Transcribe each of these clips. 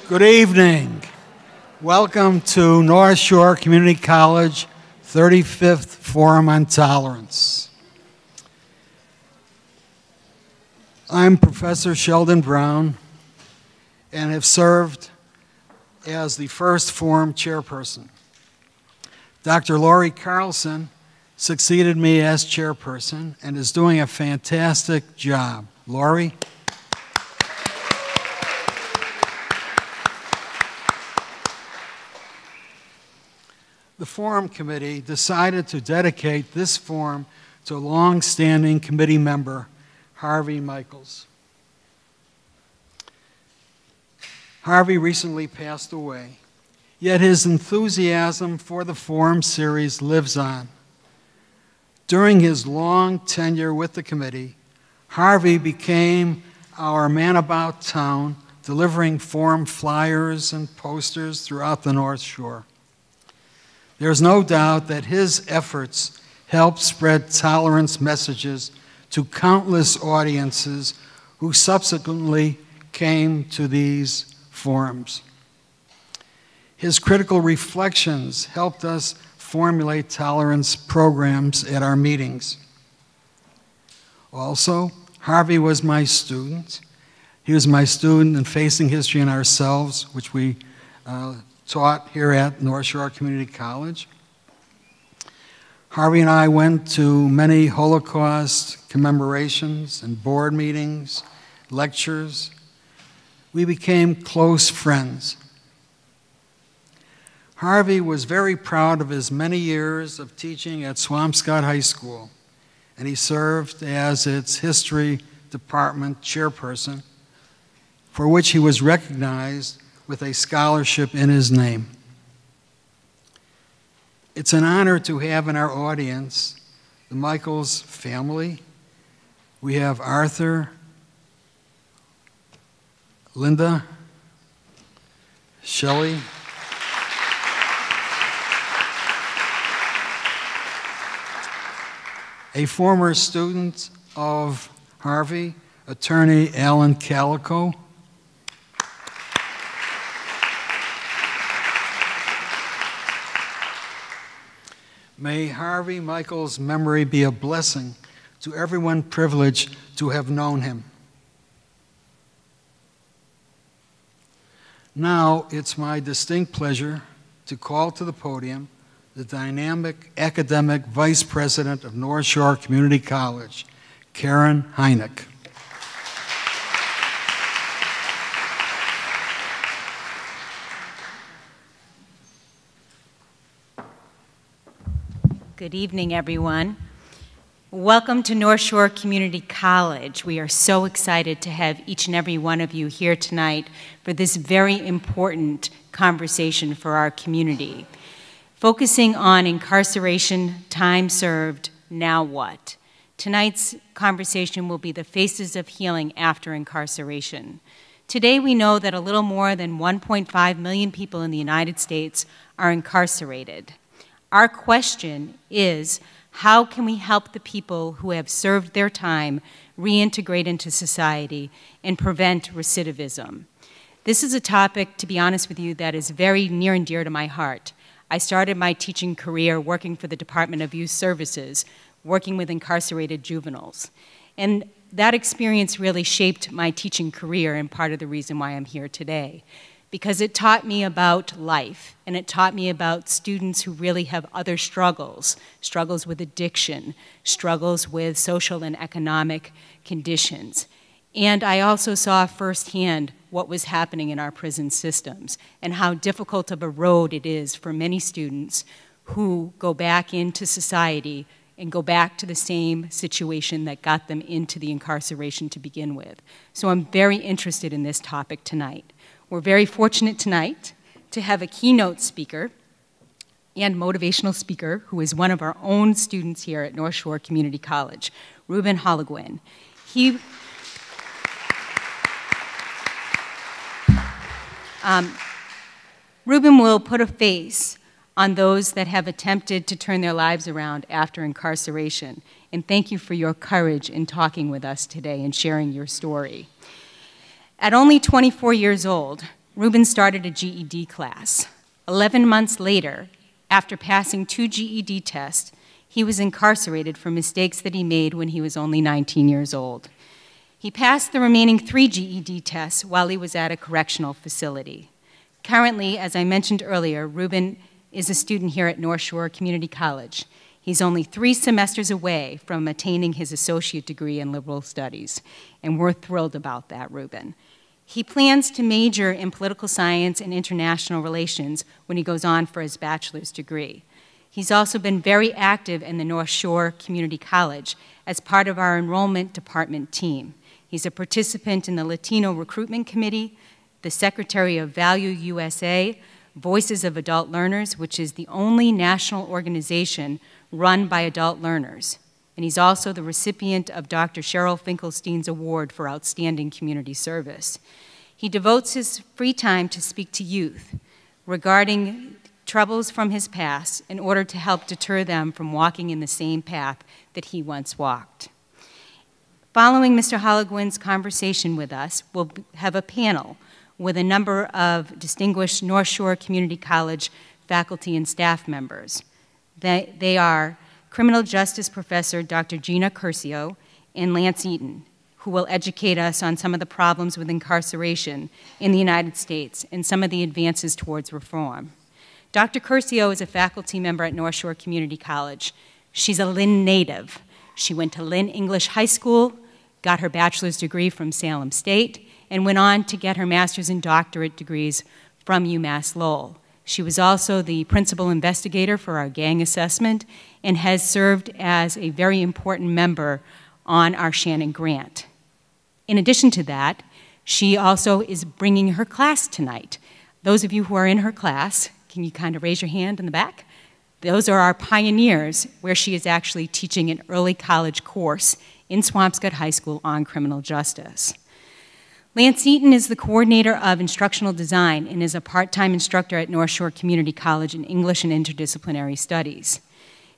Good evening. Welcome to North Shore Community College 35th Forum on Tolerance. I'm Professor Sheldon Brown and have served as the first forum chairperson. Dr. Lori Carlson succeeded me as chairperson and is doing a fantastic job. Lori? The Forum Committee decided to dedicate this forum to a long-standing committee member, Harvey Michaels. Harvey recently passed away, yet his enthusiasm for the Forum series lives on. During his long tenure with the committee, Harvey became our man about town, delivering Forum flyers and posters throughout the North Shore. There's no doubt that his efforts helped spread tolerance messages to countless audiences who subsequently came to these forums. His critical reflections helped us formulate tolerance programs at our meetings. Also, Harvey was my student. He was my student in Facing History and Ourselves, which we taught here at North Shore Community College. Harvey and I went to many Holocaust commemorations and board meetings, lectures. We became close friends. Harvey was very proud of his many years of teaching at Swampscott High School, and he served as its history department chairperson, for which he was recognized with a scholarship in his name. It's an honor to have in our audience the Michaels family. We have Arthur, Linda, Shelley, a former student of Harvey, attorney Alan Calico, may Harvey Michaels' memory be a blessing to everyone privileged to have known him. Now it's my distinct pleasure to call to the podium the dynamic academic vice president of North Shore Community College, Karen Hynek. Good evening, everyone. Welcome to North Shore Community College. We are so excited to have each and every one of you here tonight for this very important conversation for our community. Focusing on incarceration, time served, now what? Tonight's conversation will be the faces of healing after incarceration. Today we know that a little more than 1.5 million people in the United States are incarcerated. Our question is, how can we help the people who have served their time reintegrate into society and prevent recidivism? This is a topic, to be honest with you, that is very near and dear to my heart. I started my teaching career working for the Department of Youth Services, working with incarcerated juveniles. And that experience really shaped my teaching career and part of the reason why I'm here today. Because it taught me about life, and it taught me about students who really have other struggles, struggles with addiction, struggles with social and economic conditions. And I also saw firsthand what was happening in our prison systems and how difficult of a road it is for many students who go back into society and go back to the same situation that got them into the incarceration to begin with. So I'm very interested in this topic tonight. We're very fortunate tonight to have a keynote speaker and motivational speaker who is one of our own students here at North Shore Community College, Ruben Holguin. Ruben will put a face on those that have attempted to turn their lives around after incarceration. And thank you for your courage in talking with us today and sharing your story. At only 24 years old, Ruben started a GED class. 11 months later, after passing 2 GED tests, he was incarcerated for mistakes that he made when he was only 19 years old. He passed the remaining 3 GED tests while he was at a correctional facility. Currently, as I mentioned earlier, Ruben is a student here at North Shore Community College. He's only 3 semesters away from attaining his associate degree in liberal studies, and we're thrilled about that, Ruben. He plans to major in political science and international relations when he goes on for his bachelor's degree. He's also been very active in the North Shore Community College as part of our enrollment department team. He's a participant in the Latino Recruitment Committee, the Secretary of Value USA, Voices of Adult Learners, which is the only national organization run by adult learners. And he's also the recipient of Dr. Cheryl Finkelstein's Award for Outstanding Community Service. He devotes his free time to speak to youth regarding troubles from his past in order to help deter them from walking in the same path that he once walked. Following Mr. Holguin's conversation with us, we'll have a panel with a number of distinguished North Shore Community College faculty and staff members. They are criminal justice professor Dr. Gina Curcio and Lance Eaton, who will educate us on some of the problems with incarceration in the United States and some of the advances towards reform. Dr. Curcio is a faculty member at North Shore Community College. She's a Lynn native. She went to Lynn English High School, got her bachelor's degree from Salem State, and went on to get her master's and doctorate degrees from UMass Lowell. She was also the principal investigator for our gang assessment and has served as a very important member on our Shannon grant. In addition to that, she also is bringing her class tonight. Those of you who are in her class, can you kind of raise your hand in the back? Those are our pioneers, where she is actually teaching an early college course in Swampscott High School on criminal justice. Lance Eaton is the coordinator of instructional design and is a part-time instructor at North Shore Community College in English and Interdisciplinary Studies.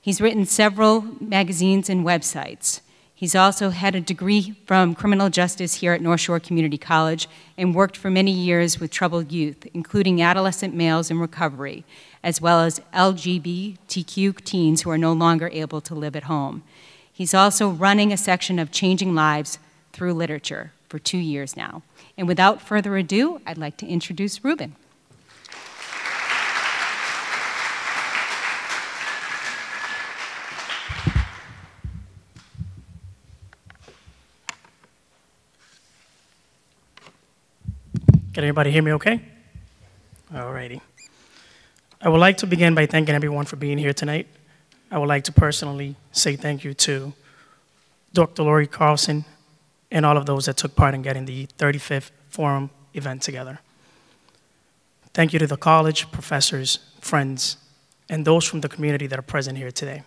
He's written several magazines and websites. He's also had a degree from criminal justice here at North Shore Community College and worked for many years with troubled youth, including adolescent males in recovery, as well as LGBTQ teens who are no longer able to live at home. He's also running a section of Changing Lives Through Literature for 2 years now. And without further ado, I'd like to introduce Ruben. Can everybody hear me okay? All righty. I would like to begin by thanking everyone for being here tonight. I would like to personally say thank you to Dr. Lori Carlson and all of those that took part in getting the 35th Forum event together. Thank you to the college, professors, friends, and those from the community that are present here today.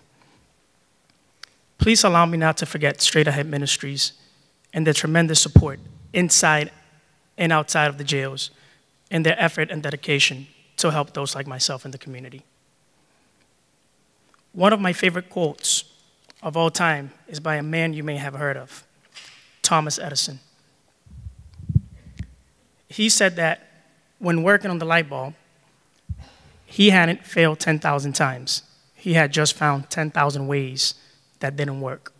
Please allow me not to forget Straight Ahead Ministries and their tremendous support inside and outside of the jails, and their effort and dedication to help those like myself in the community. One of my favorite quotes of all time is by a man you may have heard of, Thomas Edison. He said that when working on the light bulb, he hadn't failed 10,000 times. He had just found 10,000 ways that didn't work.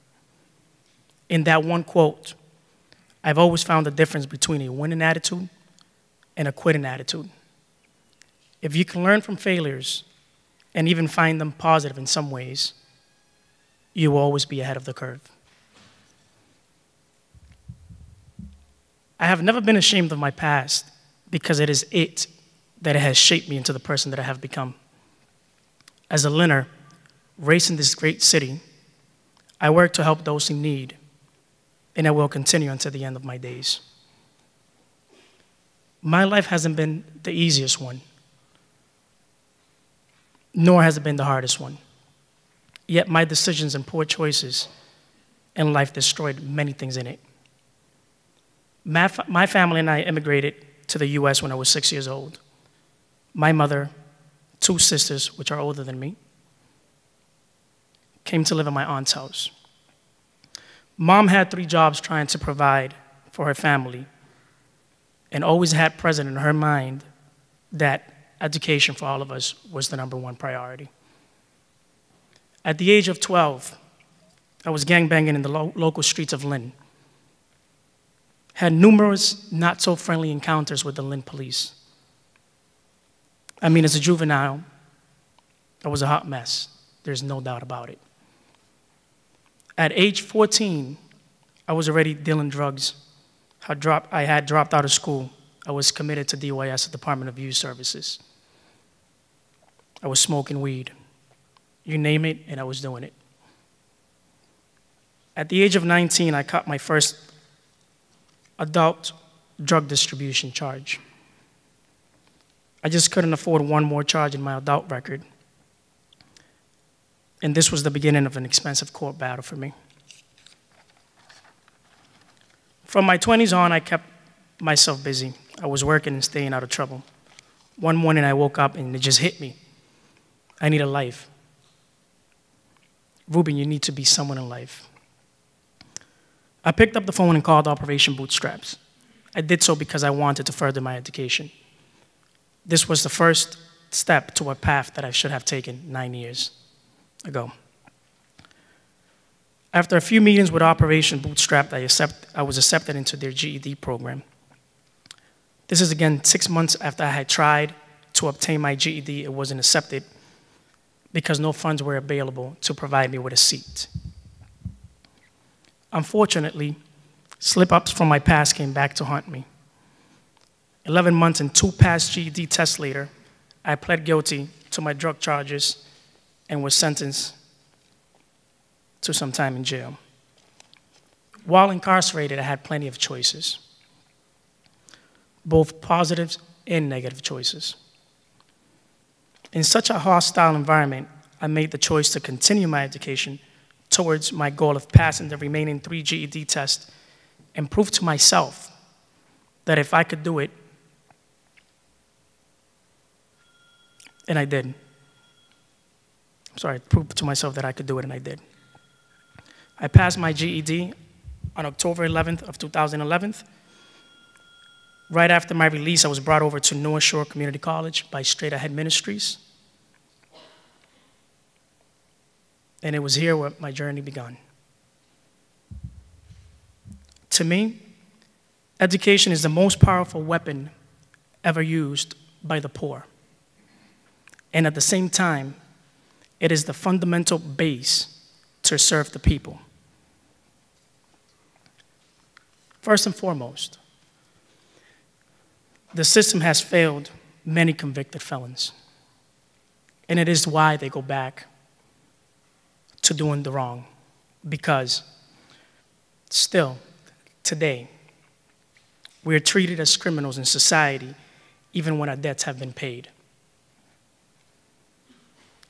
In that one quote, I've always found the difference between a winning attitude and a quitting attitude. If you can learn from failures and even find them positive in some ways, you will always be ahead of the curve. I have never been ashamed of my past because it is it that has shaped me into the person that I have become. As a Lynner, raised in this great city, I work to help those in need, and I will continue until the end of my days. My life hasn't been the easiest one, nor has it been the hardest one. Yet my decisions and poor choices in life destroyed many things in it. My family and I immigrated to the US when I was 6 years old. My mother, 2 sisters, which are older than me, came to live in my aunt's house. Mom had 3 jobs trying to provide for her family, and always had present in her mind that education for all of us was the #1 priority. At the age of 12, I was gangbanging in the local streets of Lynn. Had numerous not-so-friendly encounters with the Lynn police. I mean, as a juvenile, I was a hot mess. There's no doubt about it. At age 14, I was already dealing drugs. I had dropped out of school. I was committed to DYS, the Department of Youth Services. I was smoking weed. You name it, and I was doing it. At the age of 19, I caught my first adult drug distribution charge. I just couldn't afford one more charge in my adult record. And this was the beginning of an expensive court battle for me. From my 20s on, I kept myself busy. I was working and staying out of trouble. One morning I woke up and it just hit me. I need a life. Ruben, you need to be someone in life. I picked up the phone and called Operation Bootstraps. I did so because I wanted to further my education. This was the first step to a path that I should have taken 9 years ago. After a few meetings with Operation Bootstrap, I was accepted into their GED program. This is again 6 months after I had tried to obtain my GED. It wasn't accepted because no funds were available to provide me with a seat. Unfortunately, slip-ups from my past came back to haunt me. 11 months and 2 past GED tests later, I pled guilty to my drug charges and was sentenced to some time in jail. While incarcerated, I had plenty of choices, both positive and negative choices. In such a hostile environment, I made the choice to continue my education towards my goal of passing the remaining 3 GED tests and prove to myself that if I could do it, and I did. Prove to myself that I could do it, and I did. I passed my GED on October 11th of 2011. Right after my release, I was brought over to North Shore Community College by Straight Ahead Ministries. And it was here where my journey began. To me, education is the most powerful weapon ever used by the poor. And at the same time, it is the fundamental base to serve the people. First and foremost, the system has failed many convicted felons. And it is why they go back to doing the wrong. Because still, today, we are treated as criminals in society even when our debts have been paid.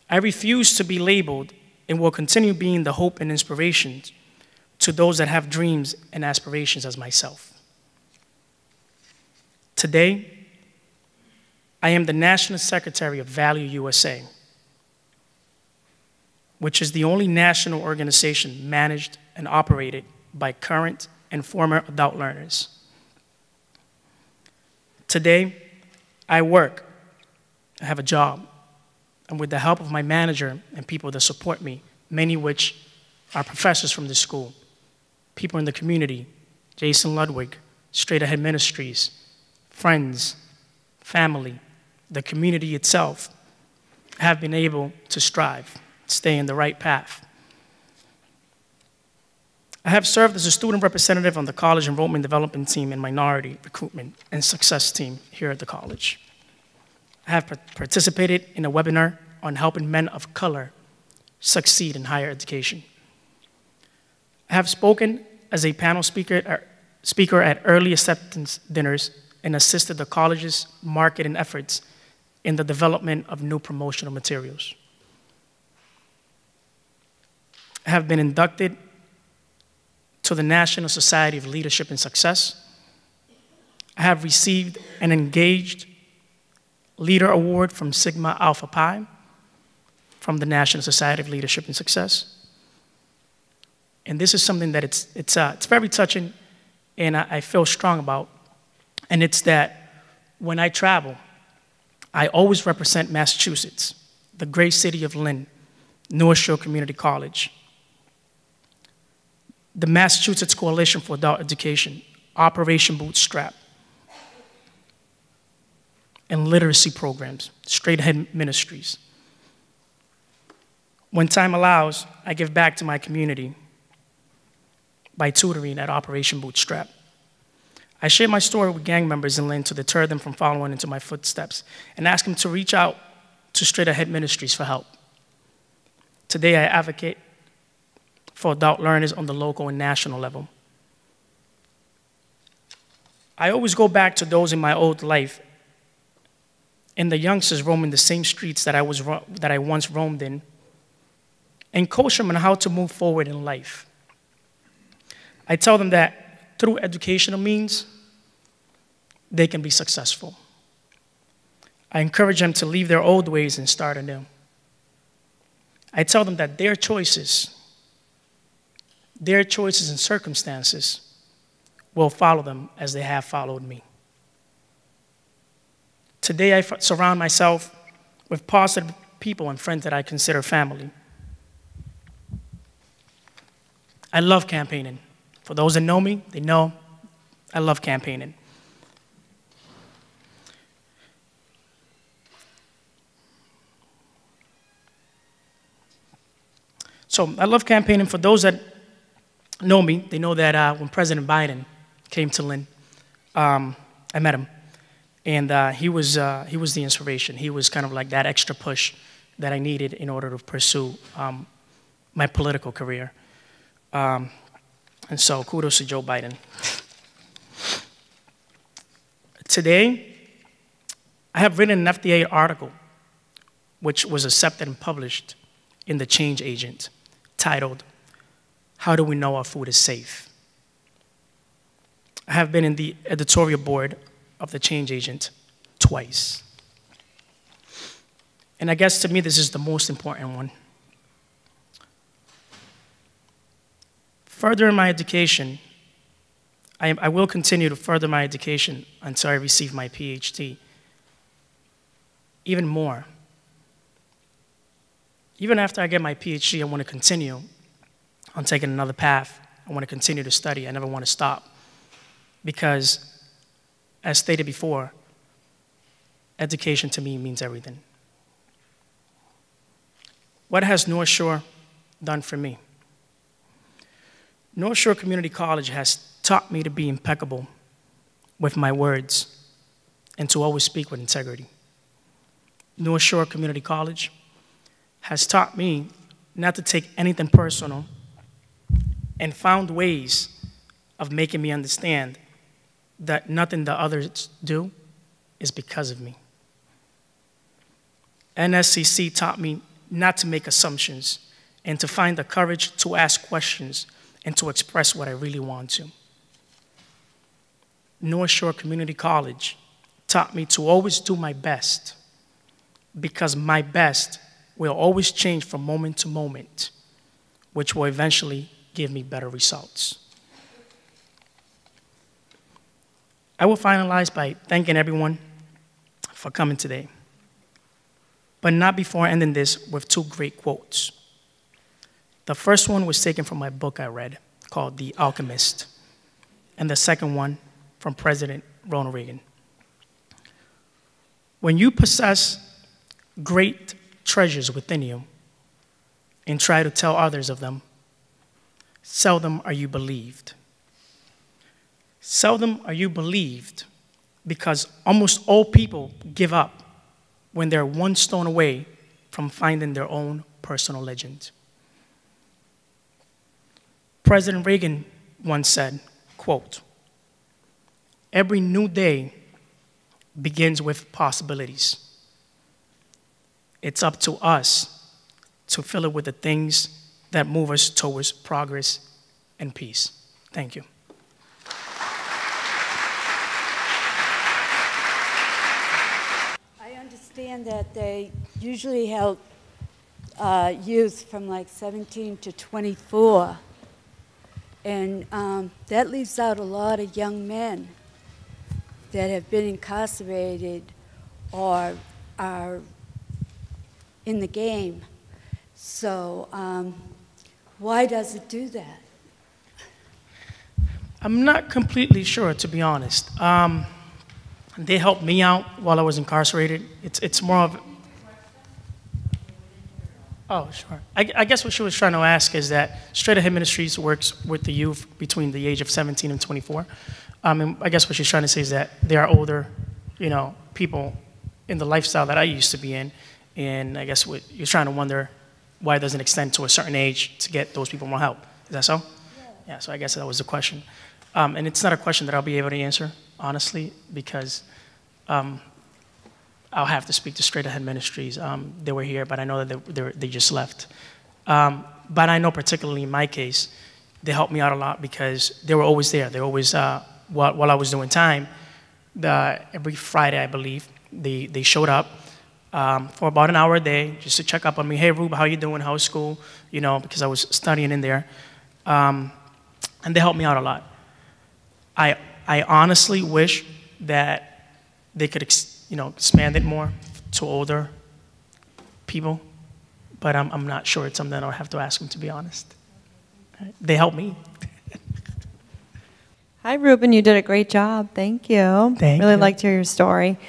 I refuse to be labeled and will continue being the hope and inspiration to those that have dreams and aspirations as myself. Today, I am the National Secretary of Value USA, which is the only national organization managed and operated by current and former adult learners. Today, I work, I have a job, and with the help of my manager and people that support me, many which are professors from the school, people in the community, Jason Ludwig, Straight Ahead Ministries, friends, family, the community itself, have been able to strive, stay in the right path. I have served as a student representative on the college enrollment development team and minority recruitment and success team here at the college. I have participated in a webinar on helping men of color succeed in higher education. I have spoken as a panel speaker at early acceptance dinners and assisted the college's marketing efforts in the development of new promotional materials. I have been inducted to the National Society of Leadership and Success. I have received an Engaged Leader Award from Sigma Alpha Pi from the National Society of Leadership and Success. And this is something that it's very touching and I feel strong about And it's that when I travel, I always represent Massachusetts, the great city of Lynn, North Shore Community College, the Massachusetts Coalition for Adult Education, Operation Bootstrap, and literacy programs, Straight Ahead Ministries. When time allows, I give back to my community by tutoring at Operation Bootstrap. I share my story with gang members in Lynn to deter them from following into my footsteps and ask them to reach out to Straight Ahead Ministries for help. Today, I advocate for adult learners on the local and national level. I always go back to those in my old life and the youngsters roaming the same streets that I once roamed in, and coach them on how to move forward in life. I tell them that through educational means, they can be successful. I encourage them to leave their old ways and start anew. I tell them that their choices and circumstances will follow them as they have followed me. Today, I surround myself with positive people and friends that I consider family. I love campaigning. For those that know me, they know I love campaigning. So I love campaigning. For those that know me, they know that when President Biden came to Lynn, I met him. And he was the inspiration. He was kind of like that extra push that I needed in order to pursue my political career. And so kudos to Joe Biden. Today, I have written an FDA article, which was accepted and published in The Change Agent, titled, "How Do We Know Our Food is Safe?" I have been in the editorial board of The Change Agent twice. And I guess to me, this is the most important one. Furthering my education, I will continue to further my education until I receive my PhD. Even more. Even after I get my PhD, I want to continue on taking another path. I want to continue to study. I never want to stop. Because, as stated before, education to me means everything. What has North Shore done for me? North Shore Community College has taught me to be impeccable with my words and to always speak with integrity. North Shore Community College has taught me not to take anything personal and found ways of making me understand that nothing that others do is because of me. NSCC taught me not to make assumptions and to find the courage to ask questions and to express what I really want to. North Shore Community College taught me to always do my best, because my best will always change from moment to moment, which will eventually give me better results. I will finalize by thanking everyone for coming today, but not before ending this with two great quotes. The first one was taken from my book I read called The Alchemist, and the second one from President Ronald Reagan. When you possess great treasures within you and try to tell others of them, seldom are you believed. Seldom are you believed because almost all people give up when they're one stone away from finding their own personal legend. President Reagan once said, quote, "Every new day begins with possibilities. It's up to us to fill it with the things that move us towards progress and peace." Thank you. I understand that they usually help youth from like 17 to 24. And that leaves out a lot of young men. that have been incarcerated or are in the game. So why does it do that? I'm not completely sure, to be honest. They helped me out while I was incarcerated. It's more of... Oh, sure. I guess what she was trying to ask is that Straight Ahead Ministries works with the youth between the age of 17 and 24. And I guess what she's trying to say is that there are older, people in the lifestyle that I used to be in. And I guess what you're trying to wonder why it doesn't extend to a certain age to get those people more help. Is that so? Yeah, so I guess that was the question. And it's not a question that I'll be able to answer, honestly, because I'll have to speak to Straight Ahead Ministries. They were here, but I know that they just left. But I know particularly in my case, they helped me out a lot because they were always there. They always, while I was doing time, every Friday, I believe, they showed up for about an hour a day just to check up on me. Hey, Rube, how you doing? How's school? Because I was studying in there. And they helped me out a lot. I honestly wish that they could expand it more to older people, but I'm not sure. It's something that I'll have to ask them, to be honest. They helped me. Hi, Ruben. You did a great job. Thank you. Thank really you. liked to hear your story.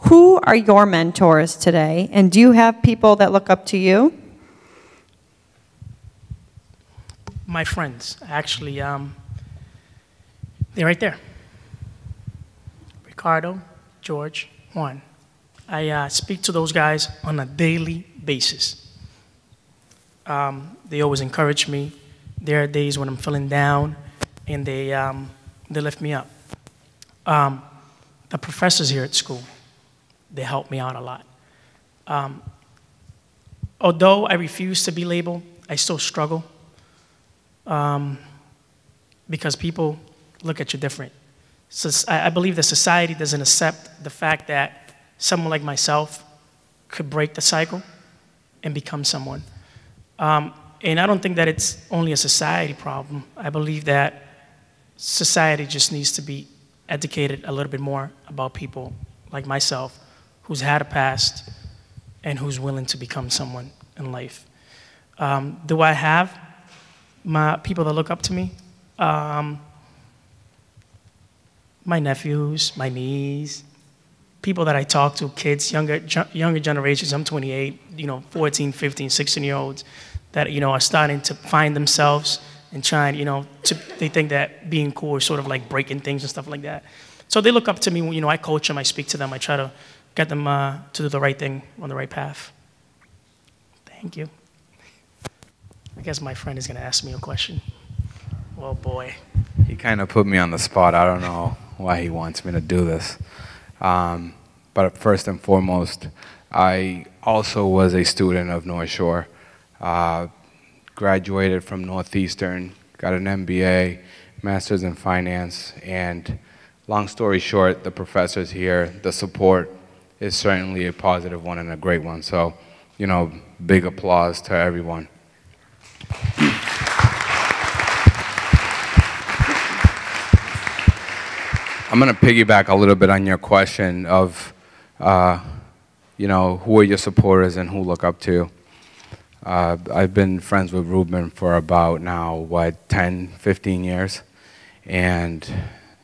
Who are your mentors today, and do you have people that look up to you? My friends, actually, they're right there. Ricardo, George, Juan. I speak to those guys on a daily basis. They always encourage me. There are days when I'm feeling down, and they lift me up. The professors here at school, they help me out a lot. Although I refuse to be labeled, I still struggle because people look at you different. So I believe that society doesn't accept the fact that someone like myself could break the cycle and become someone. And I don't think that it's only a society problem. I believe that society just needs to be educated a little bit more about people like myself who's had a past and who's willing to become someone in life. Do I have my people that look up to me? My nephews, my niece, people that I talk to, kids, younger generations. I'm 28, 14, 15, 16-year-olds that, are starting to find themselves and trying, they think that being cool is sort of like breaking things and stuff like that. So they look up to me, I coach them, I speak to them, I try to get them to do the right thing on the right path. Thank you. I guess my friend is going to ask me a question. Oh, boy. He kind of put me on the spot. I don't know why he wants me to do this. But first and foremost, I also was a student of North Shore. Graduated from Northeastern, got an MBA, Master's in Finance, and long story short, the professors here, the support is certainly a positive one and a great one. So, big applause to everyone. I'm going to piggyback a little bit on your question of, who are your supporters and who look up to. I've been friends with Ruben for about now, 10, 15 years. And,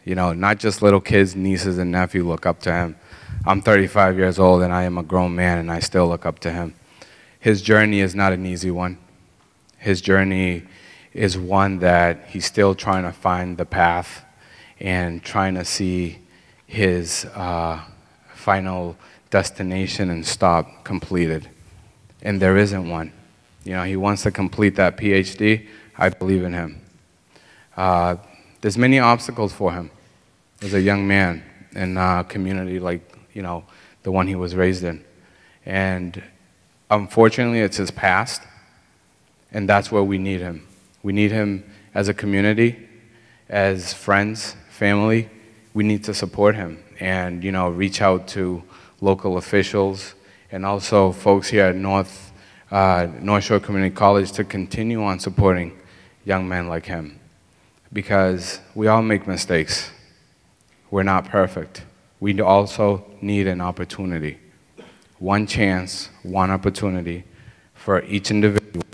not just little kids, nieces and nephews look up to him. I'm 35 years old and I am a grown man and I still look up to him. His journey is not an easy one. His journey is one that he's still trying to find the path and trying to see his final destination and stop completed. And there isn't one. He wants to complete that PhD. I believe in him. There's many obstacles for him as a young man in a community like, the one he was raised in. And unfortunately, it's his past. And that's where we need him. We need him as a community, as friends, family. We need to support him and, reach out to local officials and also folks here at North Shore Community College to continue on supporting young men like him. Because we all make mistakes. We're not perfect. we also need an opportunity. One chance, one opportunity for each individual.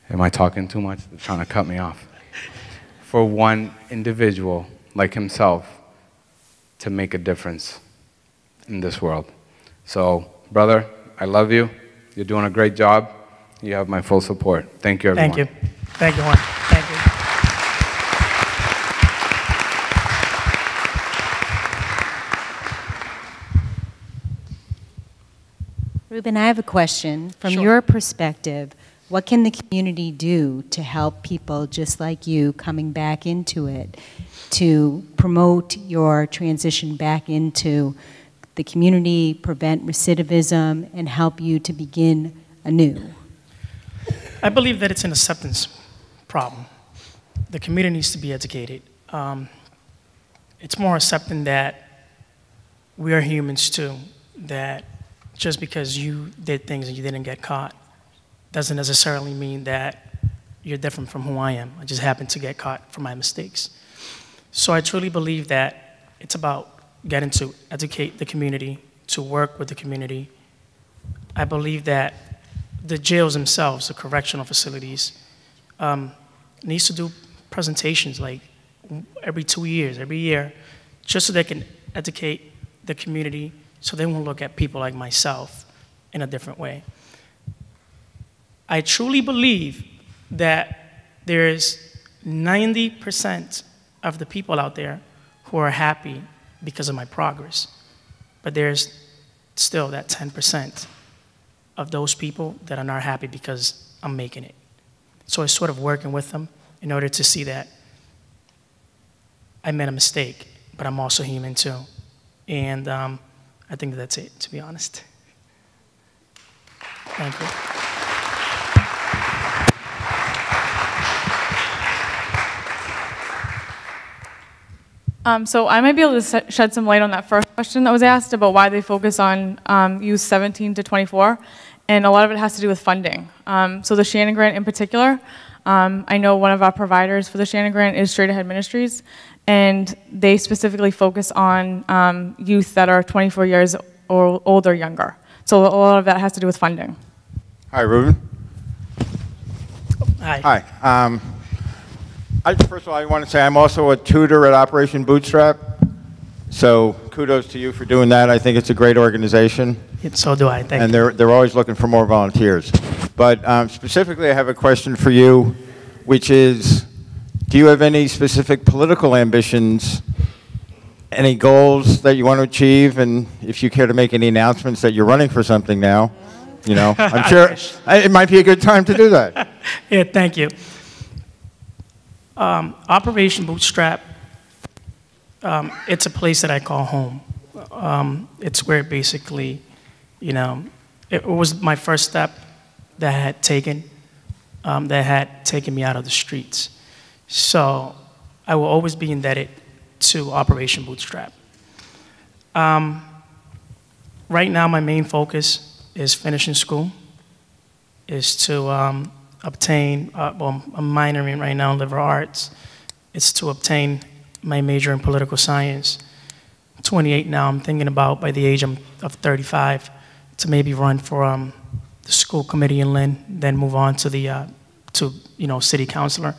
Am I talking too much? They're trying to cut me off. For one individual like himself to make a difference in this world. So, brother, I love you. You're doing a great job. You have my full support. Thank you, everyone. Thank you. Thank you, Juan. Thank you. Ruben, I have a question. From Sure. your perspective, what can the community do to help people just like you coming back into it, to promote your transition back into the community, prevent recidivism, and help you to begin anew? I believe that it's an acceptance problem. The community needs to be educated. It's more accepting that we are humans too, that just because you did things and you didn't get caught doesn't necessarily mean that you're different from who I am. I just happened to get caught for my mistakes. So I truly believe that it's about getting to educate the community, to work with the community. I believe that the jails themselves, the correctional facilities, needs to do presentations like every 2 years, every year, just so they can educate the community so they won't look at people like myself in a different way. I truly believe that there's 90% of the people out there who are happy because of my progress, but there's still that 10% of those people that are not happy because I'm making it. So it's sort of working with them in order to see that I made a mistake, but I'm also human too. And I think that's it, to be honest. Thank you. So I might be able to shed some light on that first question that was asked about why they focus on youth 17 to 24, and a lot of it has to do with funding. So the Shannon Grant in particular, I know one of our providers for the Shannon Grant is Straight Ahead Ministries, and they specifically focus on youth that are 24 years or old or younger. So a lot of that has to do with funding. Hi, Ruben. Hi. Hi. First of all, I want to say I'm also a tutor at Operation Bootstrap, so kudos to you for doing that. I think it's a great organization. So do I, thank you. And they're always looking for more volunteers. But specifically, I have a question for you, which is, do you have any specific political ambitions, any goals that you want to achieve, and if you care to make any announcements that you're running for something now, you know, I'm sure it might be a good time to do that. Yeah, thank you. Operation Bootstrap, it's a place that I call home. It's where basically, you know, it was my first step that had taken me out of the streets. So I will always be indebted to Operation Bootstrap. Right now, my main focus is finishing school, is to obtain, well, I'm minoring right now in liberal arts. It's to obtain my major in political science. I'm 28 now. I'm thinking about, by the age of 35, to maybe run for the school committee in Lynn, then move on to the, city councilor.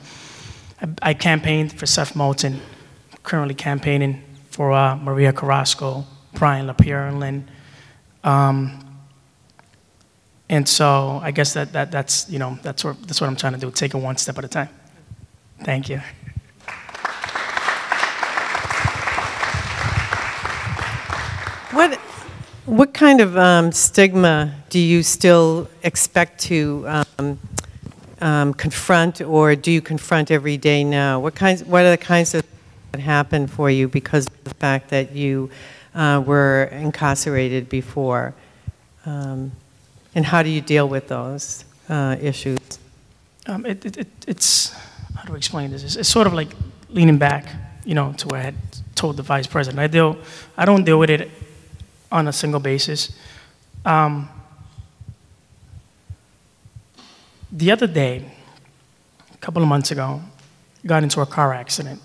I campaigned for Seth Moulton, currently campaigning for Maria Carrasco, Brian LaPierre in Lynn. And so I guess that's what I'm trying to do, take it one step at a time. Thank you. What kind of stigma do you still expect to confront, or do you confront every day now? What are the kinds of things that happen for you because of the fact that you were incarcerated before? And how do you deal with those issues? It's, how do I explain this? It's sort of like leaning back, to where I had told the vice president. I don't deal with it on a single basis. The other day, a couple of months ago, got into a car accident.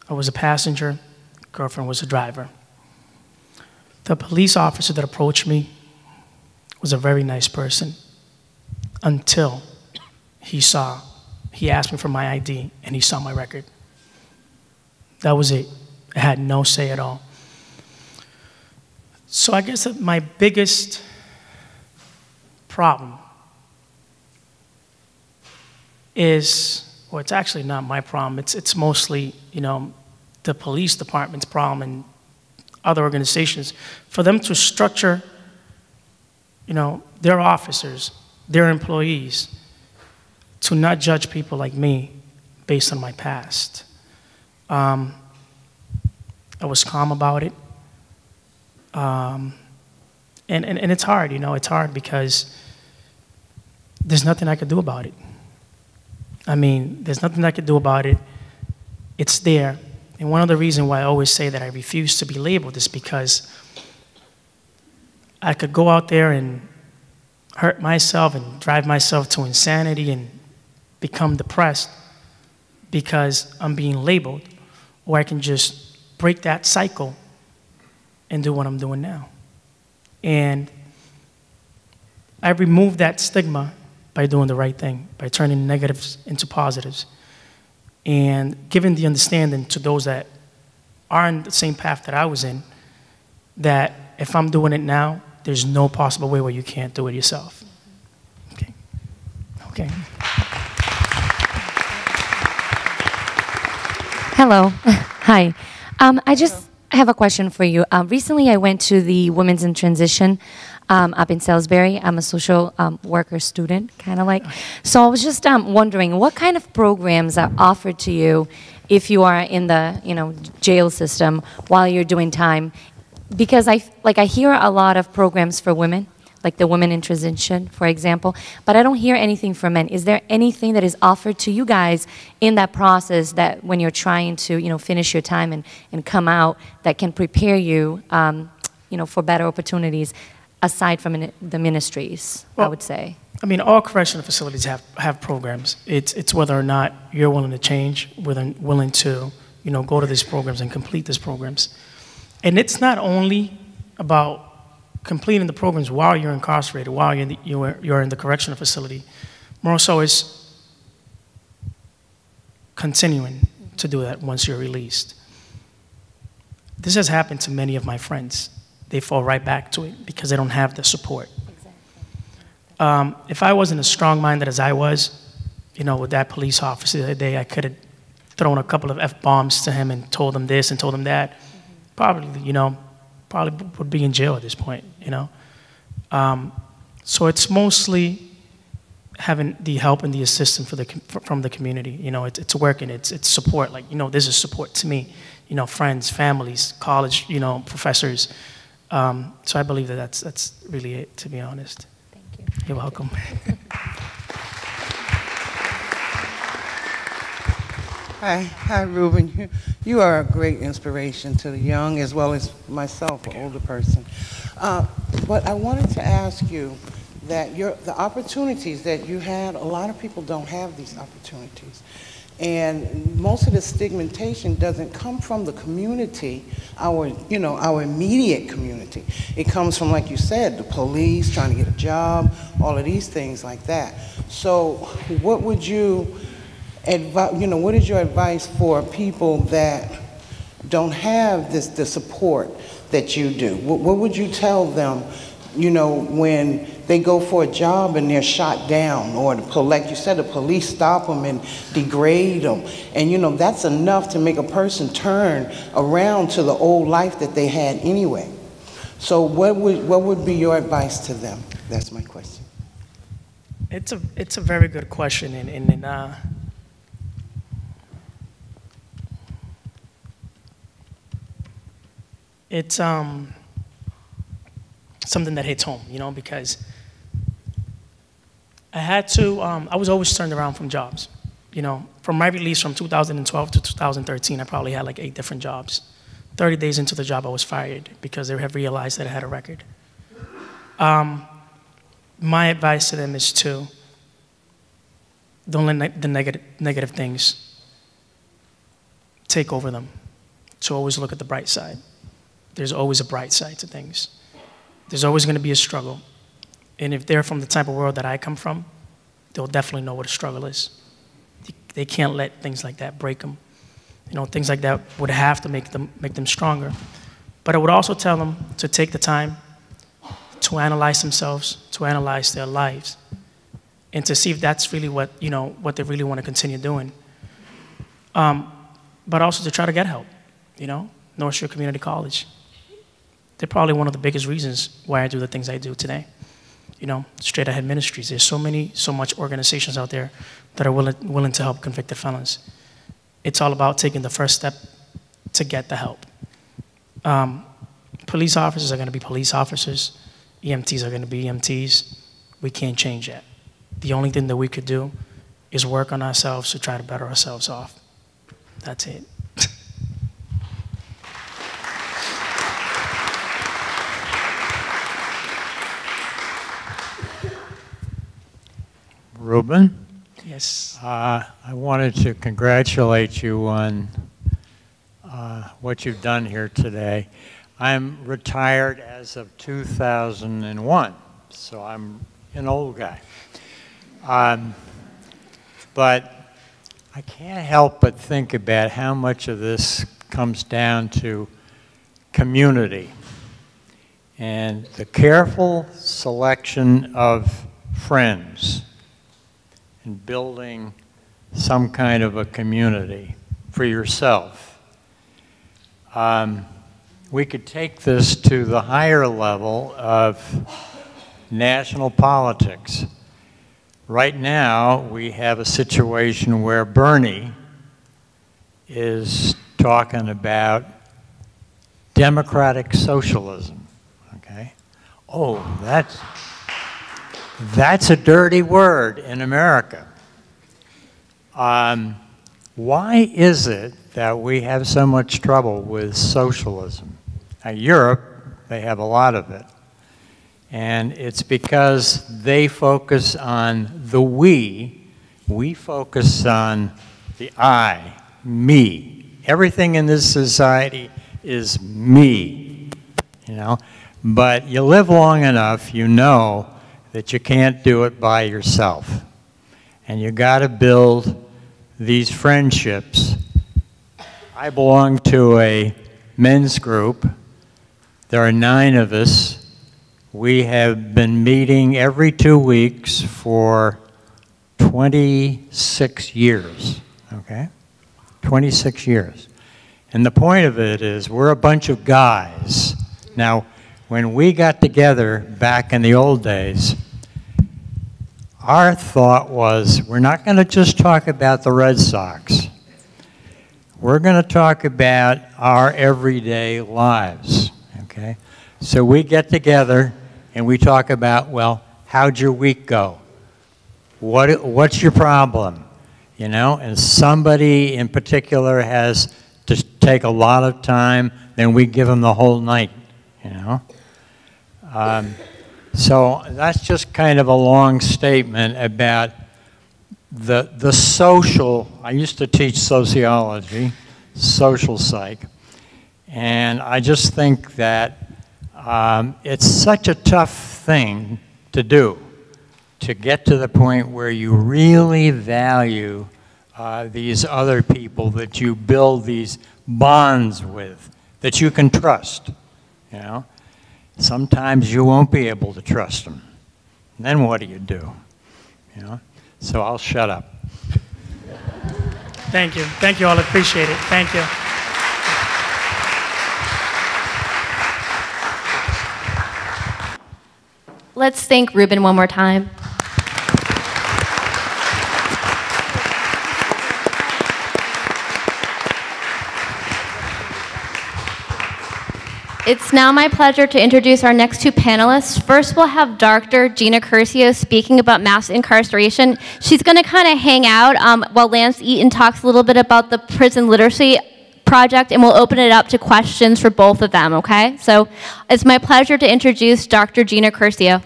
I was a passenger, girlfriend was a driver. The police officer that approached me was a very nice person until he asked me for my ID and he saw my record. That was it. I had no say at all. So I guess that my biggest problem is, well, it's actually not my problem. It's mostly, you know, the police department's problem and other organizations, for them to structure, you know, their officers, their employees, to not judge people like me based on my past. I was calm about it. And it's hard, you know, it's hard because there's nothing I could do about it. I mean, there's nothing I could do about it. It's there. And one of the reasons why I always say that I refuse to be labeled is because I could go out there and hurt myself and drive myself to insanity and become depressed because I'm being labeled, or I can just break that cycle and do what I'm doing now. And I removed that stigma by doing the right thing, by turning negatives into positives, and giving the understanding to those that are in the same path that I was in, that if I'm doing it now, there's no possible way where you can't do it yourself. Okay. Okay. Hello. Hi. I just have a question for you. Recently, I went to the Women's in Transition up in Salisbury. I'm a social worker student, kind of like. So I was just wondering, what kind of programs are offered to you if you are in the, you know, jail system while you're doing time? Because I hear a lot of programs for women, like the Women in Transition, for example, but I don't hear anything for men. Is there anything that is offered to you guys in that process that when you're trying to, you know, finish your time and come out, that can prepare you, you know, for better opportunities aside from the ministries, well, I would say? I mean, all correctional facilities have programs. It's whether or not you're willing to change, willing to, you know, go to these programs and complete these programs. And it's not only about completing the programs while you're incarcerated, while you're in the correctional facility. More so is continuing to do that once you're released. This has happened to many of my friends. They fall right back to it because they don't have the support. Exactly. If I wasn't as strong-minded as I was, you know, with that police officer the other day, I could have thrown a couple of F-bombs to him and told him this and told him that. Probably, you know, probably would be in jail at this point, you know. So it's mostly having the help and the assistance from the community. You know, it's working, it's support. Like, you know, this is support to me. You know, friends, families, college, you know, professors. So I believe that that's really it, to be honest. Thank you. You're welcome. Hi, Ruben. You are a great inspiration to the young as well as myself, an older person. But I wanted to ask you that the opportunities that you had, a lot of people don't have these opportunities. And most of the stigmatization doesn't come from the community, our immediate community. It comes from, like you said, the police, trying to get a job, all of these things like that. So what would you what is your advice for people that don't have the support that you do? What would you tell them, you know, when they go for a job and they're shot down, or like you said, the police stop them and degrade them, and you know that's enough to make a person turn around to the old life that they had anyway. So what would be your advice to them? That's my question. It's a very good question, and it's something that hits home, you know, because I had to, I was always turned around from jobs. You know, from my release from 2012 to 2013, I probably had like 8 different jobs. 30 days into the job, I was fired because they have realized that I had a record. My advice to them is to don't let the negative things take over them, to always look at the bright side, there's always a bright side to things. There's always going to be a struggle. And if they're from the type of world that I come from, they'll definitely know what a struggle is. They can't let things like that break them. You know, things like that would have to make them stronger. But I would also tell them to take the time to analyze themselves, to analyze their lives, and to see if that's really what, you know, what they really want to continue doing. But also to try to get help, you know, North Shore Community College. They're probably one of the biggest reasons why I do the things I do today. You know, Straight Ahead Ministries. There's so much organizations out there that are willing to help convicted felons. It's all about taking the first step to get the help. Police officers are going to be police officers. EMTs are going to be EMTs. We can't change that. The only thing that we could do is work on ourselves to try to better ourselves off. That's it. Ruben? Yes. I wanted to congratulate you on what you've done here today. I'm retired as of 2001, so I'm an old guy. But I can't help but think about how much of this comes down to community and the careful selection of friends and building some kind of a community for yourself. We could take this to the higher level of national politics. Right now, we have a situation where Bernie is talking about democratic socialism, okay? Oh, that's a dirty word in America. Why is it that we have so much trouble with socialism? Now, Europe, they have a lot of it. And it's because they focus on the we focus on the I, me. Everything in this society is me, you know? But you live long enough, you know that you can't do it by yourself. And you gotta build these friendships. I belong to a men's group. There are 9 of us. We have been meeting every 2 weeks for 26 years, okay? 26 years. And the point of it is we're a bunch of guys. Now, when we got together back in the old days, our thought was we're not going to just talk about the Red Sox. We're going to talk about our everyday lives, okay? So we get together and we talk about, well, how'd your week go? What's your problem? You know, and somebody in particular has to take a lot of time, then we give them the whole night, you know? So that's just kind of a long statement about the social. I used to teach sociology, social psych, and I just think that it's such a tough thing to do, to get to the point where you really value these other people that you build these bonds with, that you can trust, you know? Sometimes you won't be able to trust them. And then what do? You know? So I'll shut up. Thank you. Thank you all. Appreciate it. Thank you. Let's thank Ruben one more time. It's now my pleasure to introduce our next 2 panelists. First, we'll have Dr. Gina Curcio speaking about mass incarceration. She's going to kind of hang out while Lance Eaton talks a little bit about the prison literacy project, and we'll open it up to questions for both of them, okay? So it's my pleasure to introduce Dr. Gina Curcio.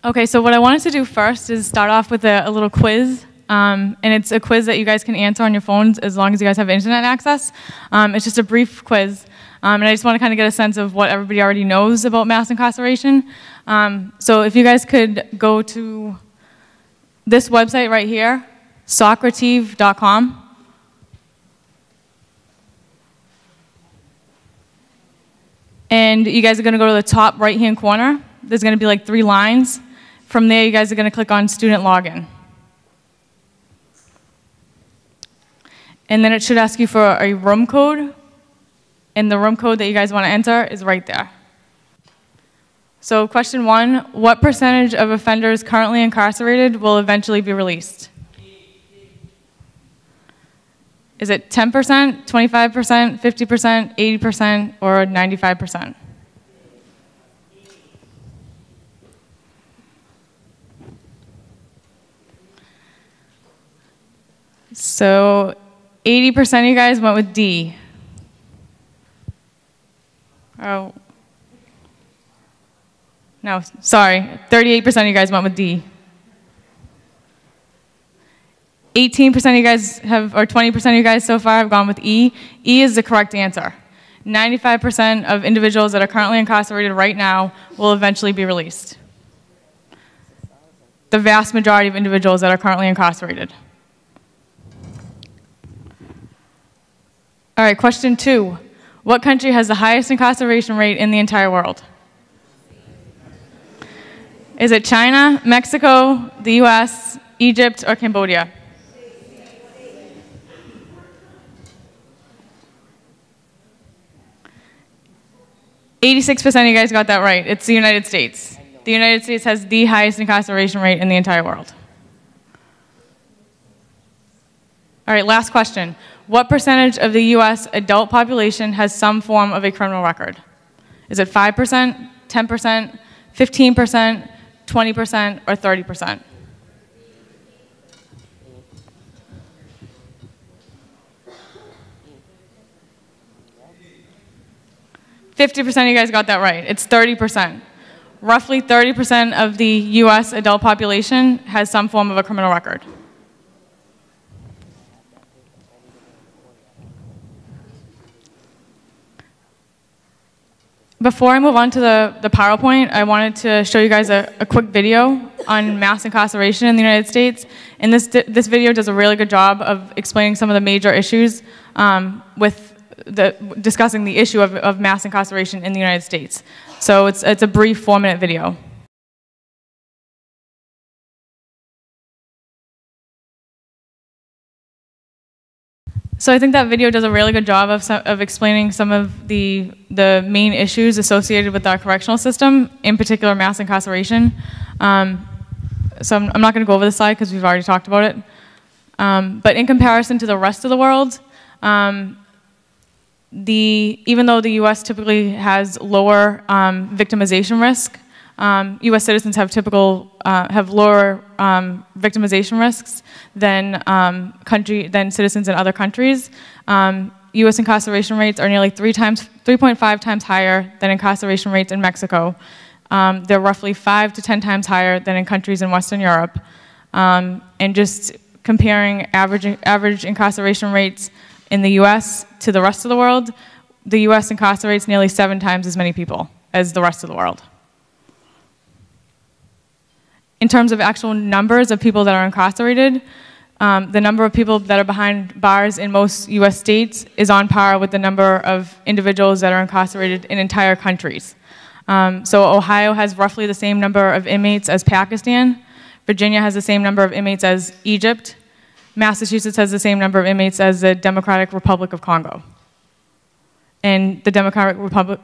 Okay, so what I wanted to do first is start off with a little quiz. and it's a quiz that you guys can answer on your phones as long as you guys have internet access. It's just a brief quiz, and I just want to kind of get a sense of what everybody already knows about mass incarceration. So if you guys could go to this website right here, socrative.com. And you guys are going to go to the top right-hand corner. There's going to be like 3 lines. From there, you guys are going to click on Student Login. And then it should ask you for a room code. And the room code that you guys want to enter is right there. So question 1, what percentage of offenders currently incarcerated will eventually be released? Is it 10%, 25%, 50%, 80%, or 95%? So 80% of you guys went with D. Oh. No, sorry, 38% of you guys went with D. 18% of you guys have, or 20% of you guys so far have gone with E. E is the correct answer. 95% of individuals that are currently incarcerated right now will eventually be released. The vast majority of individuals that are currently incarcerated. All right, question 2. What country has the highest incarceration rate in the entire world? Is it China, Mexico, the US, Egypt, or Cambodia? %of you guys got that right. It's the United States. The United States has the highest incarceration rate in the entire world. All right, last question. What percentage of the US adult population has some form of a criminal record? Is it 5%, 10%, 15%, 20%, or 30%? %of you guys got that right. It's 30%. Roughly 30% of the US adult population has some form of a criminal record. Before I move on to the PowerPoint, I wanted to show you guys a quick video on mass incarceration in the United States. And this video does a really good job of explaining some of the major issues discussing the issue of mass incarceration in the United States. So it's a brief 4-minute video. So I think that video does a really good job of explaining some of the main issues associated with our correctional system, in particular mass incarceration. So I'm not going to go over the slide because we've already talked about it. But in comparison to the rest of the world, even though the U.S. typically has lower victimization risk, U.S. citizens have lower victimization risks than citizens in other countries. U.S. incarceration rates are nearly 3.5 times higher than incarceration rates in Mexico. They're roughly 5 to 10 times higher than in countries in Western Europe. And just comparing average incarceration rates in the U.S. to the rest of the world, the U.S. incarcerates nearly 7 times as many people as the rest of the world. In terms of actual numbers of people that are incarcerated, the number of people that are behind bars in most U.S. states is on par with the number of individuals that are incarcerated in entire countries. So Ohio has roughly the same number of inmates as Pakistan. Virginia has the same number of inmates as Egypt. Massachusetts has the same number of inmates as the Democratic Republic of Congo. And the Democratic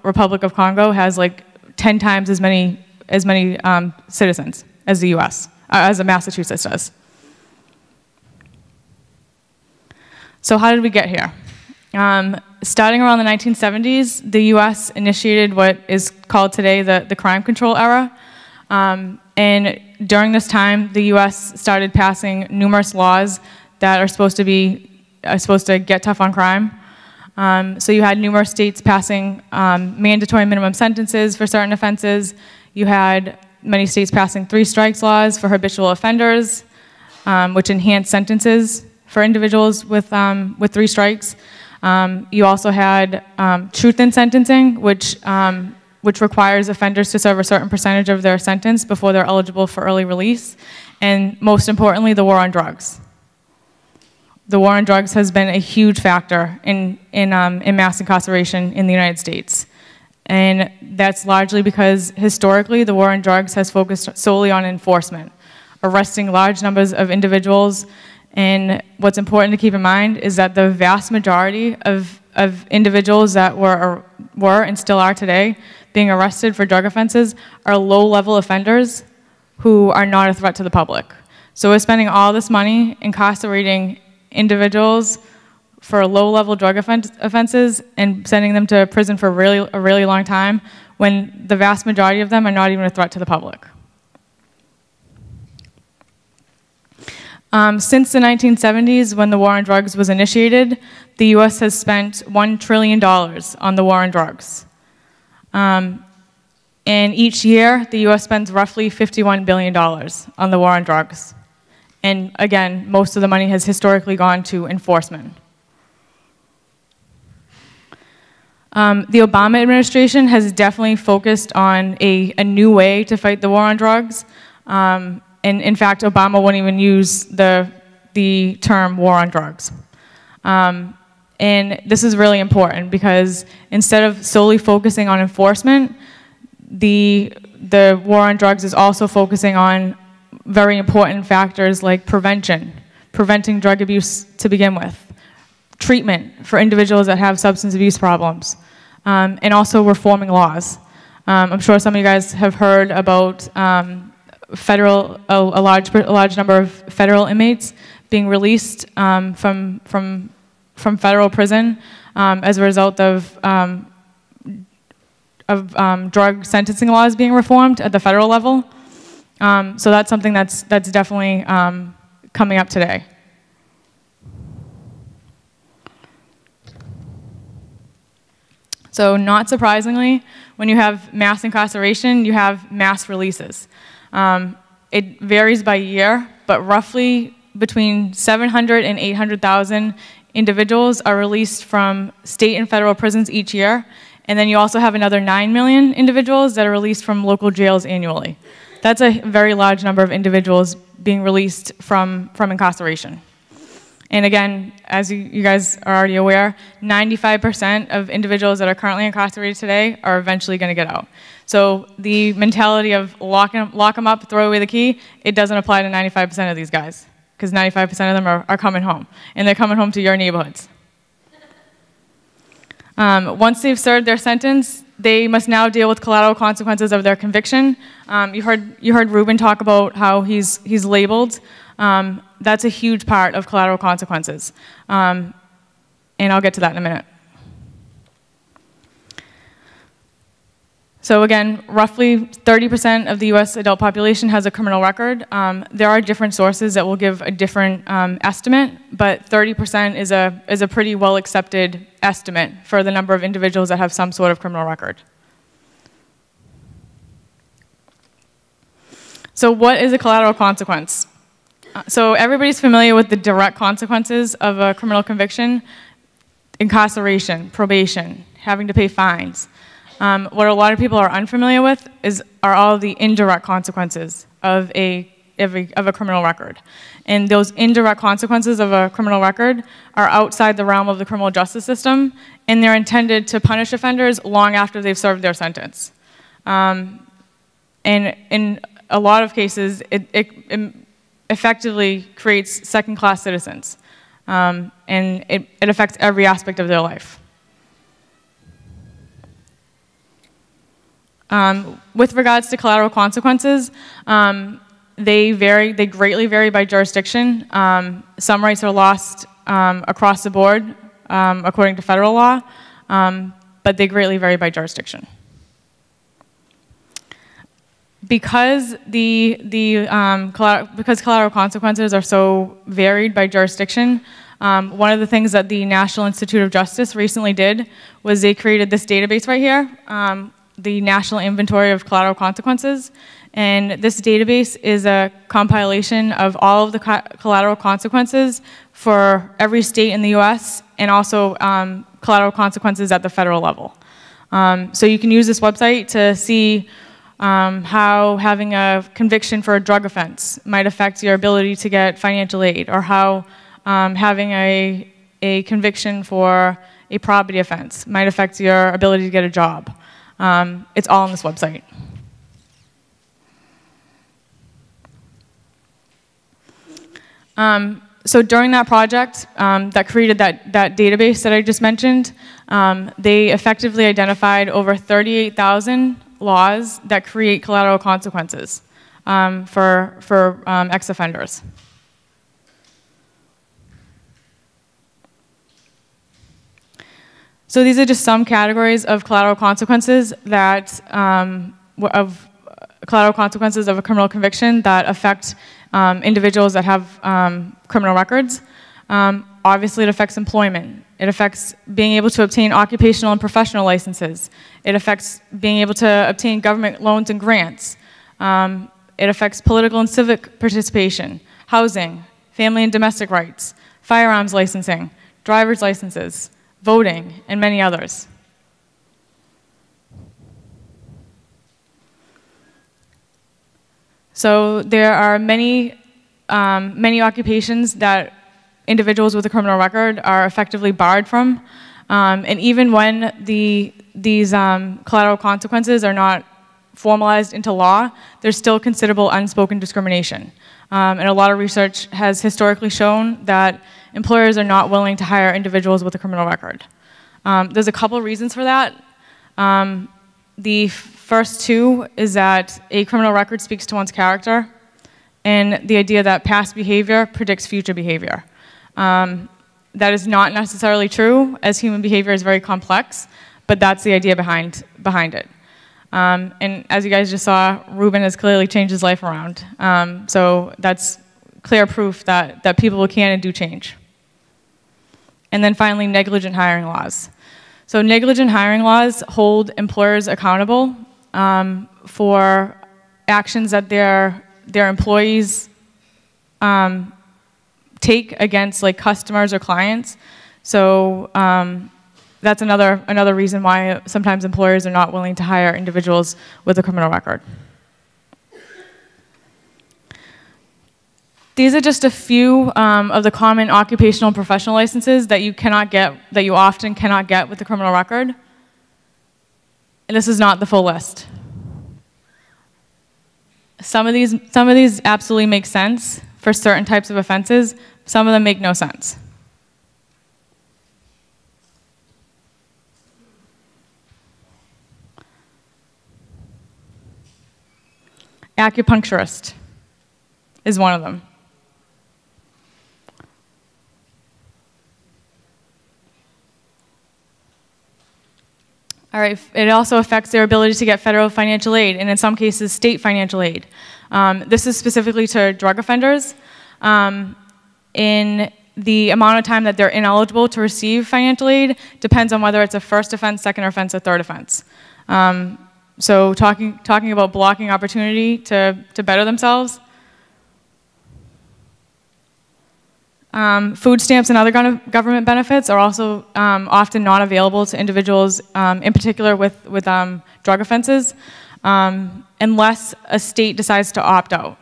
Republic of Congo has like 10 times as many citizens as the U.S., as Massachusetts does. So how did we get here? Starting around the 1970s, the U.S. initiated what is called today the crime control era. And during this time, the U.S. started passing numerous laws that are supposed to get tough on crime. So you had numerous states passing mandatory minimum sentences for certain offenses. You had many states passing 3 strikes laws for habitual offenders. which enhanced sentences for individuals with 3 strikes. You also had truth in sentencing, which requires offenders to serve a certain percentage of their sentence before they're eligible for early release. And most importantly, the war on drugs. The war on drugs has been a huge factor in mass incarceration in the United States. And that's largely because historically the war on drugs has focused solely on enforcement, arresting large numbers of individuals. And what's important to keep in mind is that the vast majority of individuals that were and still are today being arrested for drug offenses are low-level offenders who are not a threat to the public. So we're spending all this money incarcerating individuals for low-level drug offenses and sending them to prison for a really long time when the vast majority of them are not even a threat to the public. Since the 1970s, when the war on drugs was initiated, the US has spent $1 trillion on the war on drugs. And each year, the US spends roughly $51 billion on the war on drugs. And again, most of the money has historically gone to enforcement. The Obama administration has definitely focused on a new way to fight the war on drugs. And in fact, Obama wouldn't even use the term war on drugs. And this is really important because instead of solely focusing on enforcement, the war on drugs is also focusing on very important factors like preventing drug abuse to begin with, treatment for individuals that have substance abuse problems, and also reforming laws. I'm sure some of you guys have heard about a large number of federal inmates being released from federal prison as a result of drug sentencing laws being reformed at the federal level. So that's something that's definitely coming up today. So not surprisingly, when you have mass incarceration, you have mass releases. It varies by year, but roughly between 700 and 800,000 individuals are released from state and federal prisons each year. And then you also have another 9 million individuals that are released from local jails annually. That's a very large number of individuals being released from incarceration. And again, as you guys are already aware, 95% of individuals that are currently incarcerated today are eventually going to get out. So the mentality of lock them up, throw away the key, it doesn't apply to 95% of these guys, because 95% of them are coming home, and they're coming home to your neighborhoods. Once they've served their sentence, they must now deal with collateral consequences of their conviction. You heard Ruben talk about how he's labeled. That's a huge part of collateral consequences. And I'll get to that in a minute. So again, roughly 30% of the US adult population has a criminal record. There are different sources that will give a different estimate, but 30% is a pretty well accepted estimate for the number of individuals that have some sort of criminal record. So what is a collateral consequence? So everybody's familiar with the direct consequences of a criminal conviction: incarceration, probation, having to pay fines. What a lot of people are unfamiliar with are all of the indirect consequences of a criminal record. And those indirect consequences of a criminal record are outside the realm of the criminal justice system, and they're intended to punish offenders long after they've served their sentence. And in a lot of cases, it effectively creates second-class citizens, and it affects every aspect of their life. With regards to collateral consequences, they greatly vary by jurisdiction. Some rights are lost across the board according to federal law, but they greatly vary by jurisdiction. Because collateral consequences are so varied by jurisdiction, one of the things that the National Institute of Justice recently did was they created this database right here. the National Inventory of Collateral Consequences. And this database is a compilation of all of the collateral consequences for every state in the US, and also collateral consequences at the federal level. So you can use this website to see how having a conviction for a drug offense might affect your ability to get financial aid, or how having a conviction for a property offense might affect your ability to get a job. It's all on this website. So during that project that created that database that I just mentioned, they effectively identified over 38,000 laws that create collateral consequences for ex-offenders. So these are just some categories of collateral consequences that collateral consequences of a criminal conviction that affect individuals that have criminal records. Obviously, it affects employment. It affects being able to obtain occupational and professional licenses. It affects being able to obtain government loans and grants. It affects political and civic participation, housing, family and domestic rights, firearms licensing, driver's licenses, voting, and many others. So there are many occupations that individuals with a criminal record are effectively barred from. And even when these collateral consequences are not formalized into law, there's still considerable unspoken discrimination. And a lot of research has historically shown that employers are not willing to hire individuals with a criminal record. There's a couple reasons for that. The first two is that a criminal record speaks to one's character, and the idea that past behavior predicts future behavior. That is not necessarily true, as human behavior is very complex, but that's the idea behind it. And as you guys just saw, Ruben has clearly changed his life around. So that's clear proof that people can and do change. And then finally, negligent hiring laws. So negligent hiring laws hold employers accountable for actions that their employees take against like customers or clients. So that's another reason why sometimes employers are not willing to hire individuals with a criminal record. These are just a few of the common occupational and professional licenses that you often cannot get with a criminal record. And this is not the full list. Some of these absolutely make sense for certain types of offenses. Some of them make no sense. Acupuncturist is one of them. All right, it also affects their ability to get federal financial aid, and in some cases, state financial aid. This is specifically to drug offenders. In the amount of time that they're ineligible to receive financial aid depends on whether it's a first offense, second offense, or third offense. So talking about blocking opportunity to better themselves. Food stamps and other government benefits are also often not available to individuals, in particular with drug offenses, unless a state decides to opt out.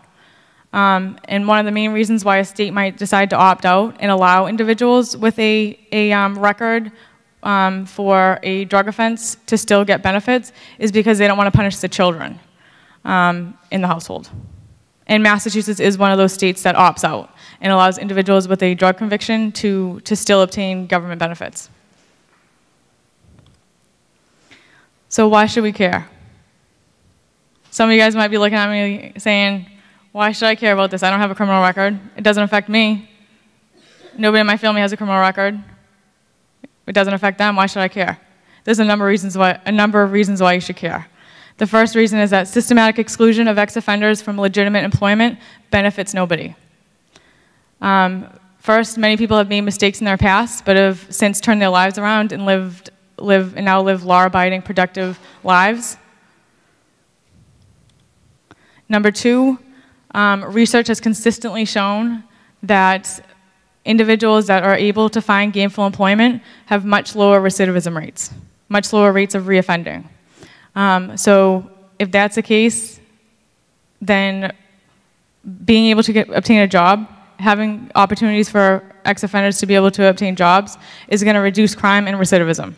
And one of the main reasons why a state might decide to opt out and allow individuals with a record for a drug offense to still get benefits is because they don't want to punish the children in the household. And Massachusetts is one of those states that opts out and allows individuals with a drug conviction to still obtain government benefits. So why should we care? Some of you guys might be looking at me saying, why should I care about this? I don't have a criminal record. It doesn't affect me. Nobody in my family has a criminal record. It doesn't affect them. Why should I care? There's a number of reasons why you should care. The first reason is that systematic exclusion of ex-offenders from legitimate employment benefits nobody. First, many people have made mistakes in their past, but have since turned their lives around and now live law-abiding, productive lives Number two, research has consistently shown that individuals that are able to find gainful employment have much lower recidivism rates, much lower rates of reoffending. So if that's the case, then being able to obtain a job, having opportunities for ex-offenders to be able to obtain jobs is going to reduce crime and recidivism.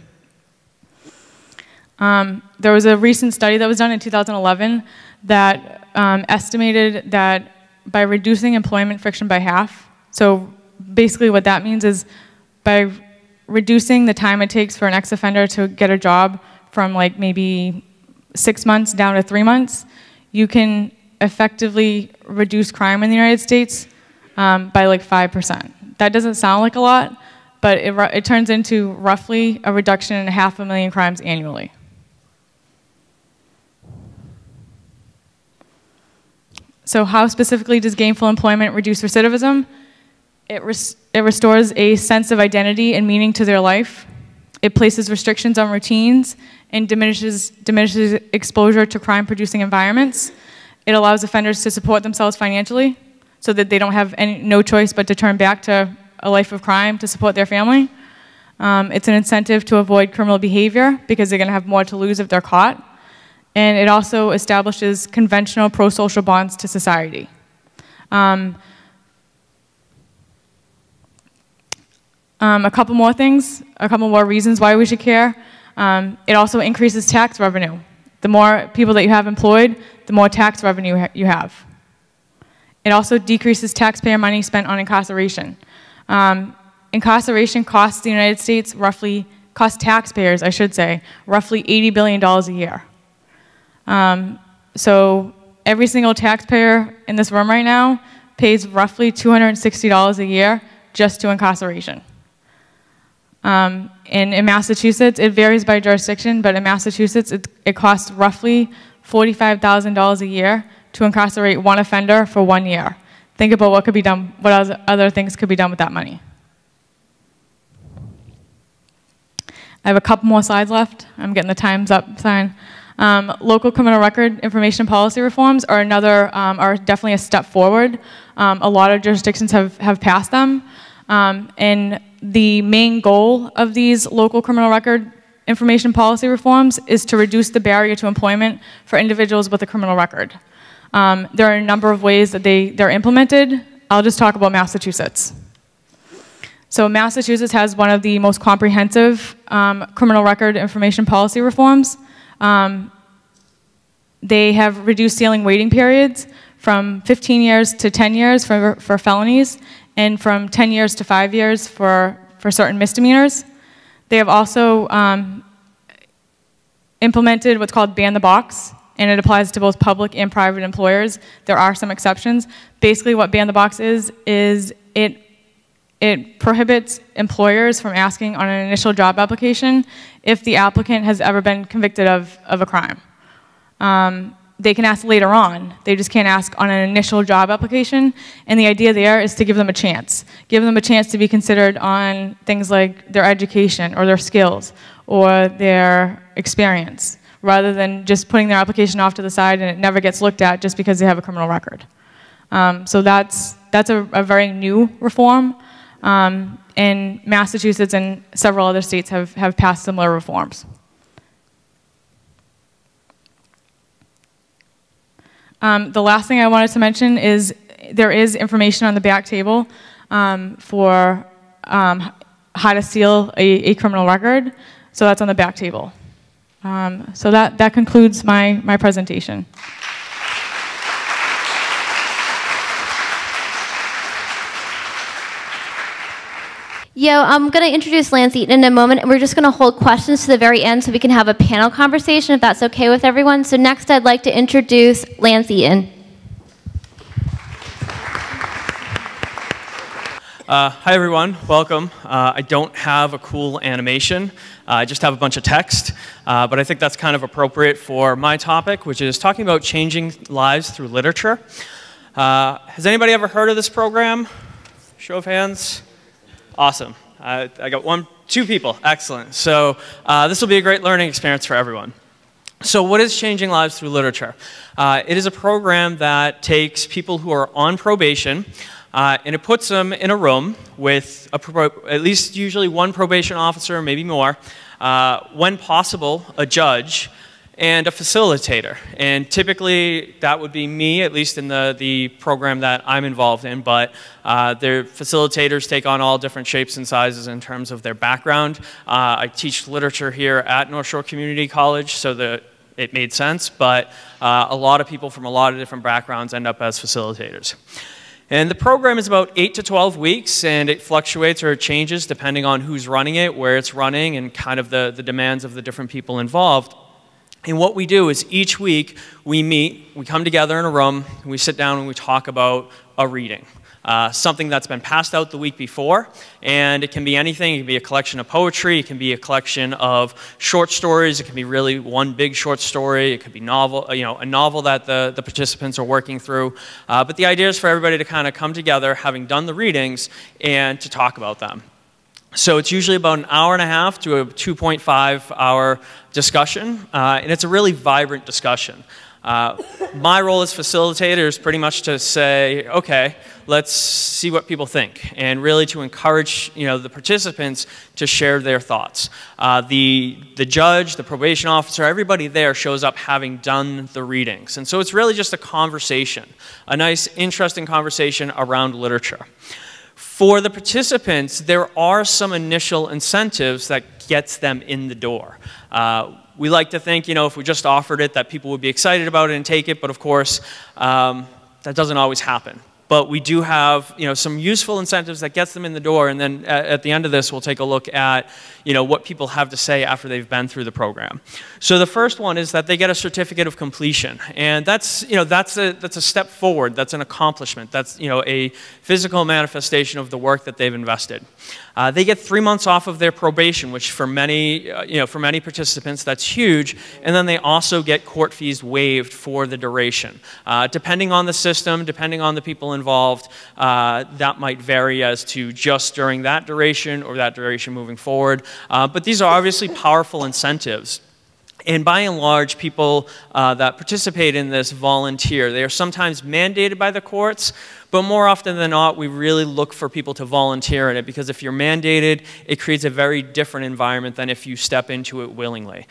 There was a recent study that was done in 2011 that estimated that by reducing employment friction by half, so basically what that means is by reducing the time it takes for an ex-offender to get a job from like maybe 6 months down to 3 months, you can effectively reduce crime in the United States by like 5%. That doesn't sound like a lot, but it turns into roughly a reduction in 500,000 crimes annually. So how specifically does gainful employment reduce recidivism? It restores a sense of identity and meaning to their life. It places restrictions on routines and diminishes exposure to crime-producing environments. It allows offenders to support themselves financially so that they don't have no choice but to turn back to a life of crime to support their family. It's an incentive to avoid criminal behavior because they're going to have more to lose if they're caught. And it also establishes conventional pro-social bonds to society. A couple more things, a couple more reasons why we should care. It also increases tax revenue. The more people that you have employed, the more tax revenue you have. It also decreases taxpayer money spent on incarceration. Incarceration costs the United States costs taxpayers, I should say, roughly $80 billion a year. So every single taxpayer in this room right now pays roughly $260 a year just to incarceration. In Massachusetts, it varies by jurisdiction, but in Massachusetts, it costs roughly $45,000 a year to incarcerate one offender for 1 year. Think about what could be done, what other things could be done with that money. I have a couple more slides left. I'm getting the time's up sign. Local criminal record information policy reforms are are definitely a step forward. A lot of jurisdictions have passed them. And the main goal of these local criminal record information policy reforms is to reduce the barrier to employment for individuals with a criminal record. There are a number of ways that they're implemented. I'll just talk about Massachusetts. So Massachusetts has one of the most comprehensive criminal record information policy reforms. They have reduced ceiling waiting periods from 15 years to 10 years for felonies, and from 10 years to 5 years for certain misdemeanors. They have also implemented what's called ban the box, and it applies to both public and private employers. There are some exceptions. Basically what ban the box is it prohibits employers from asking on an initial job application if the applicant has ever been convicted of a crime. They can ask later on. They just can't ask on an initial job application. And the idea there is to give them a chance. Give them a chance to be considered on things like their education or their skills or their experience, rather than just putting their application off to the side and it never gets looked at just because they have a criminal record. So that's a very new reform. And Massachusetts and several other states have passed similar reforms. The last thing I wanted to mention is there is information on the back table for how to seal a criminal record. So that's on the back table. So that concludes my presentation. I'm going to introduce Lance Eaton in a moment, and we're just going to hold questions to the very end so we can have a panel conversation, if that's okay with everyone. So next, I'd like to introduce Lance Eaton. Hi, everyone. Welcome. I don't have a cool animation. I just have a bunch of text, but I think that's kind of appropriate for my topic, which is talking about changing lives through literature. Has anybody ever heard of this program? Show of hands. Awesome. I got two people. Excellent. So this will be a great learning experience for everyone. So what is Changing Lives Through Literature? It is a program that takes people who are on probation and it puts them in a room with at least usually one probation officer, maybe more, when possible, a judge, and a facilitator. And typically that would be me, at least in the program that I'm involved in, but their facilitators take on all different shapes and sizes in terms of their background. I teach literature here at North Shore Community College, so that it made sense, but a lot of people from a lot of different backgrounds end up as facilitators. And the program is about 8 to 12 weeks, and it fluctuates or it changes depending on who's running it, where it's running, and kind of the demands of the different people involved. And what we do is each week we meet, we come together in a room, and we sit down and we talk about a reading. Something that's been passed out the week before, and it can be anything. It can be a collection of poetry, it can be a collection of short stories, it can be really one big short story, it could be novel, a novel that the participants are working through. But the idea is for everybody to kind of come together, having done the readings, and to talk about them. So it's usually about an hour and a half to a 2.5 hour discussion, and it's a really vibrant discussion. My role as facilitator is pretty much to say, okay, let's see what people think, and really to encourage the participants to share their thoughts. The judge, the probation officer, everybody there shows up having done the readings. And so it's really just a conversation, a nice, interesting conversation around literature. For the participants, there are some initial incentives that gets them in the door. We like to think, if we just offered it, that people would be excited about it and take it, but of course, that doesn't always happen. But we do have, some useful incentives that gets them in the door, and then at the end of this, we'll take a look at, what people have to say after they've been through the program. So the first one is that they get a certificate of completion, and that's a step forward. That's an accomplishment. That's a physical manifestation of the work that they've invested. They get 3 months off of their probation, which for many participants, that's huge. And then they also get court fees waived for the duration. Depending on the system, depending on the people involved, that might vary as to just during that duration or that duration moving forward. But these are obviously powerful incentives. And by and large, people that participate in this volunteer. They are sometimes mandated by the courts, but more often than not, we really look for people to volunteer in it, because if you're mandated, it creates a very different environment than if you step into it willingly.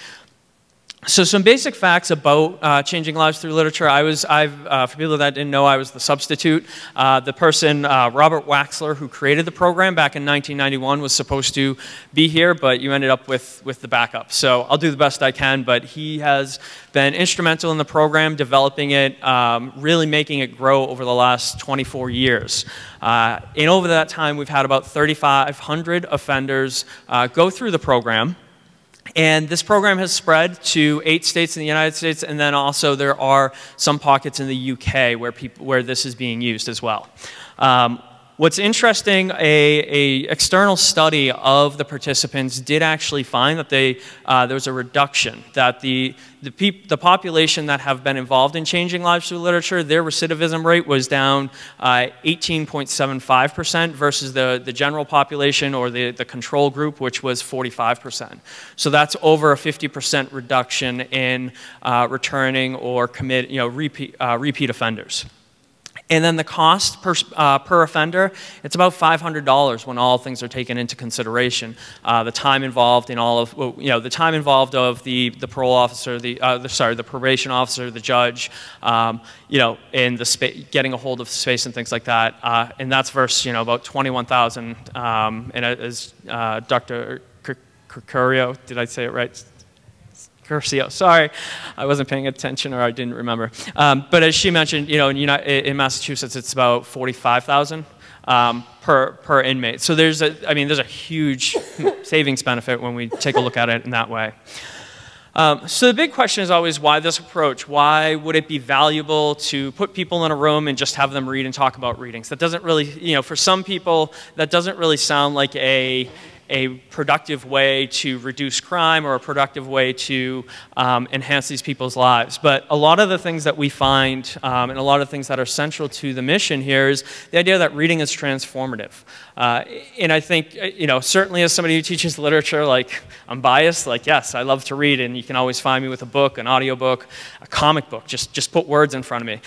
So some basic facts about Changing Lives Through Literature. For people that didn't know, I was the substitute. The person, Robert Waxler, who created the program back in 1991, was supposed to be here, but you ended up with the backup. So I'll do the best I can, but he has been instrumental in the program, developing it, really making it grow over the last 24 years. And over that time, we've had about 3,500 offenders go through the program. And this program has spread to 8 states in the United States, and then also there are some pockets in the UK where this is being used as well. What's interesting, a external study of the participants did actually find that there was a reduction, that the population that have been involved in Changing Lives Through Literature, their recidivism rate was down 18.75% versus the general population or the control group, which was 45%. So that's over a 50% reduction in returning or repeat offenders. And then the cost per offender, it's about $500 when all things are taken into consideration. The time involved in all of, the time involved of the parole officer, the probation officer, the judge, and getting a hold of the space and things like that. And that's versus, about $21,000. And as Dr. Curcio, did I say it right? Curcio, sorry, I wasn't paying attention or I didn't remember. But as she mentioned, in Massachusetts, it's about $45,000 per inmate. So there's a huge savings benefit when we take a look at it in that way. So the big question is always, why this approach? Why would it be valuable to put people in a room and just have them read and talk about readings? That doesn't really, for some people, that doesn't really sound like a a productive way to reduce crime or a productive way to enhance these people's lives. But a lot of the things that we find and a lot of things that are central to the mission here is the idea that reading is transformative. And I think, certainly as somebody who teaches literature, like, I'm biased, like, yes, I love to read, and you can always find me with a book, an audiobook, a comic book, just put words in front of me.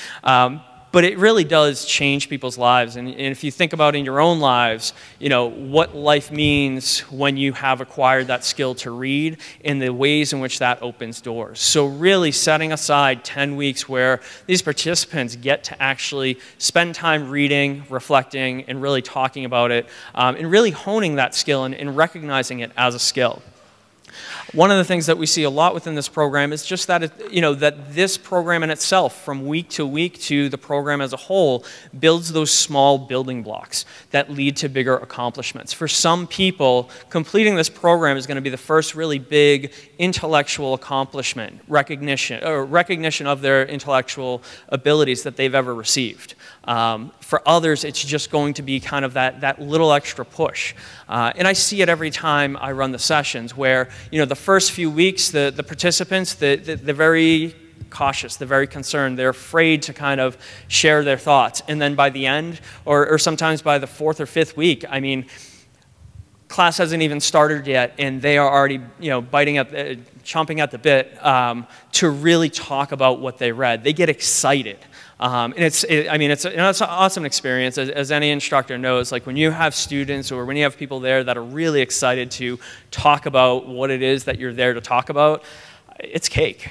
But it really does change people's lives. And if you think about in your own lives, what life means when you have acquired that skill to read and the ways in which that opens doors. So really setting aside 10 weeks where these participants get to actually spend time reading, reflecting, and really talking about it, and really honing that skill and recognizing it as a skill. One of the things that we see a lot within this program is just that, that this program in itself, from week to the program as a whole, builds those small building blocks that lead to bigger accomplishments. For some people, completing this program is going to be the first really big intellectual accomplishment, recognition of their intellectual abilities that they've ever received. For others, it's just going to be kind of that little extra push. And I see it every time I run the sessions where, the first few weeks, the participants, they're very cautious, they're very concerned, they're afraid to kind of share their thoughts. And then by the end, or sometimes by the 4th or 5th week, I mean, class hasn't even started yet, and they are already, chomping at the bit to really talk about what they read. They get excited. And it's an awesome experience, as any instructor knows. Like when you have students or when you have people there that are really excited to talk about what it is that you're there to talk about, it's cake.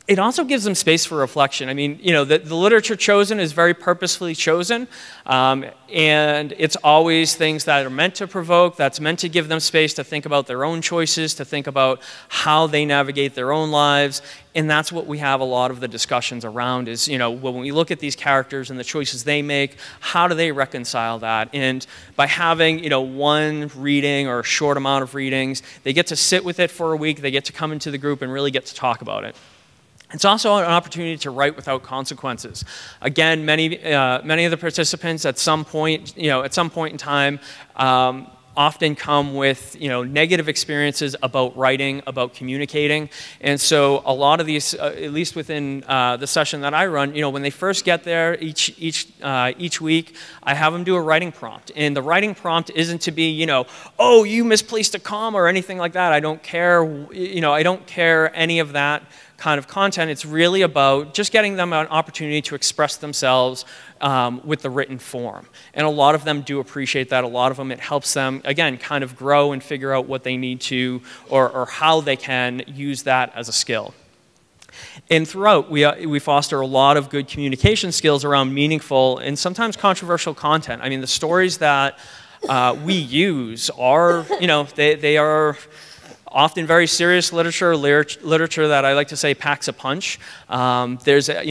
It also gives them space for reflection. I mean, the literature chosen is very purposefully chosen, and it's always things that are meant to provoke, that's meant to give them space to think about their own choices, to think about how they navigate their own lives, and that's what we have a lot of the discussions around is, when we look at these characters and the choices they make, how do they reconcile that? And by having, one reading or a short amount of readings, they get to sit with it for a week, they get to come into the group and really get to talk about it. It's also an opportunity to write without consequences. Again, many of the participants at some point in time often come with negative experiences about writing, about communicating, and so a lot of these, at least within the session that I run, when they first get there each week, I have them do a writing prompt, and the writing prompt isn't to be oh, you misplaced a comma or anything like that. I don't care. I don't care any of that kind of content. It's really about just getting them an opportunity to express themselves with the written form. And a lot of them do appreciate that. A lot of them, it helps them, again, kind of grow and figure out what they need to or how they can use that as a skill. And throughout, we foster a lot of good communication skills around meaningful and sometimes controversial content. I mean, the stories that we use are, they are often very serious literature that I like to say packs a punch. There's, at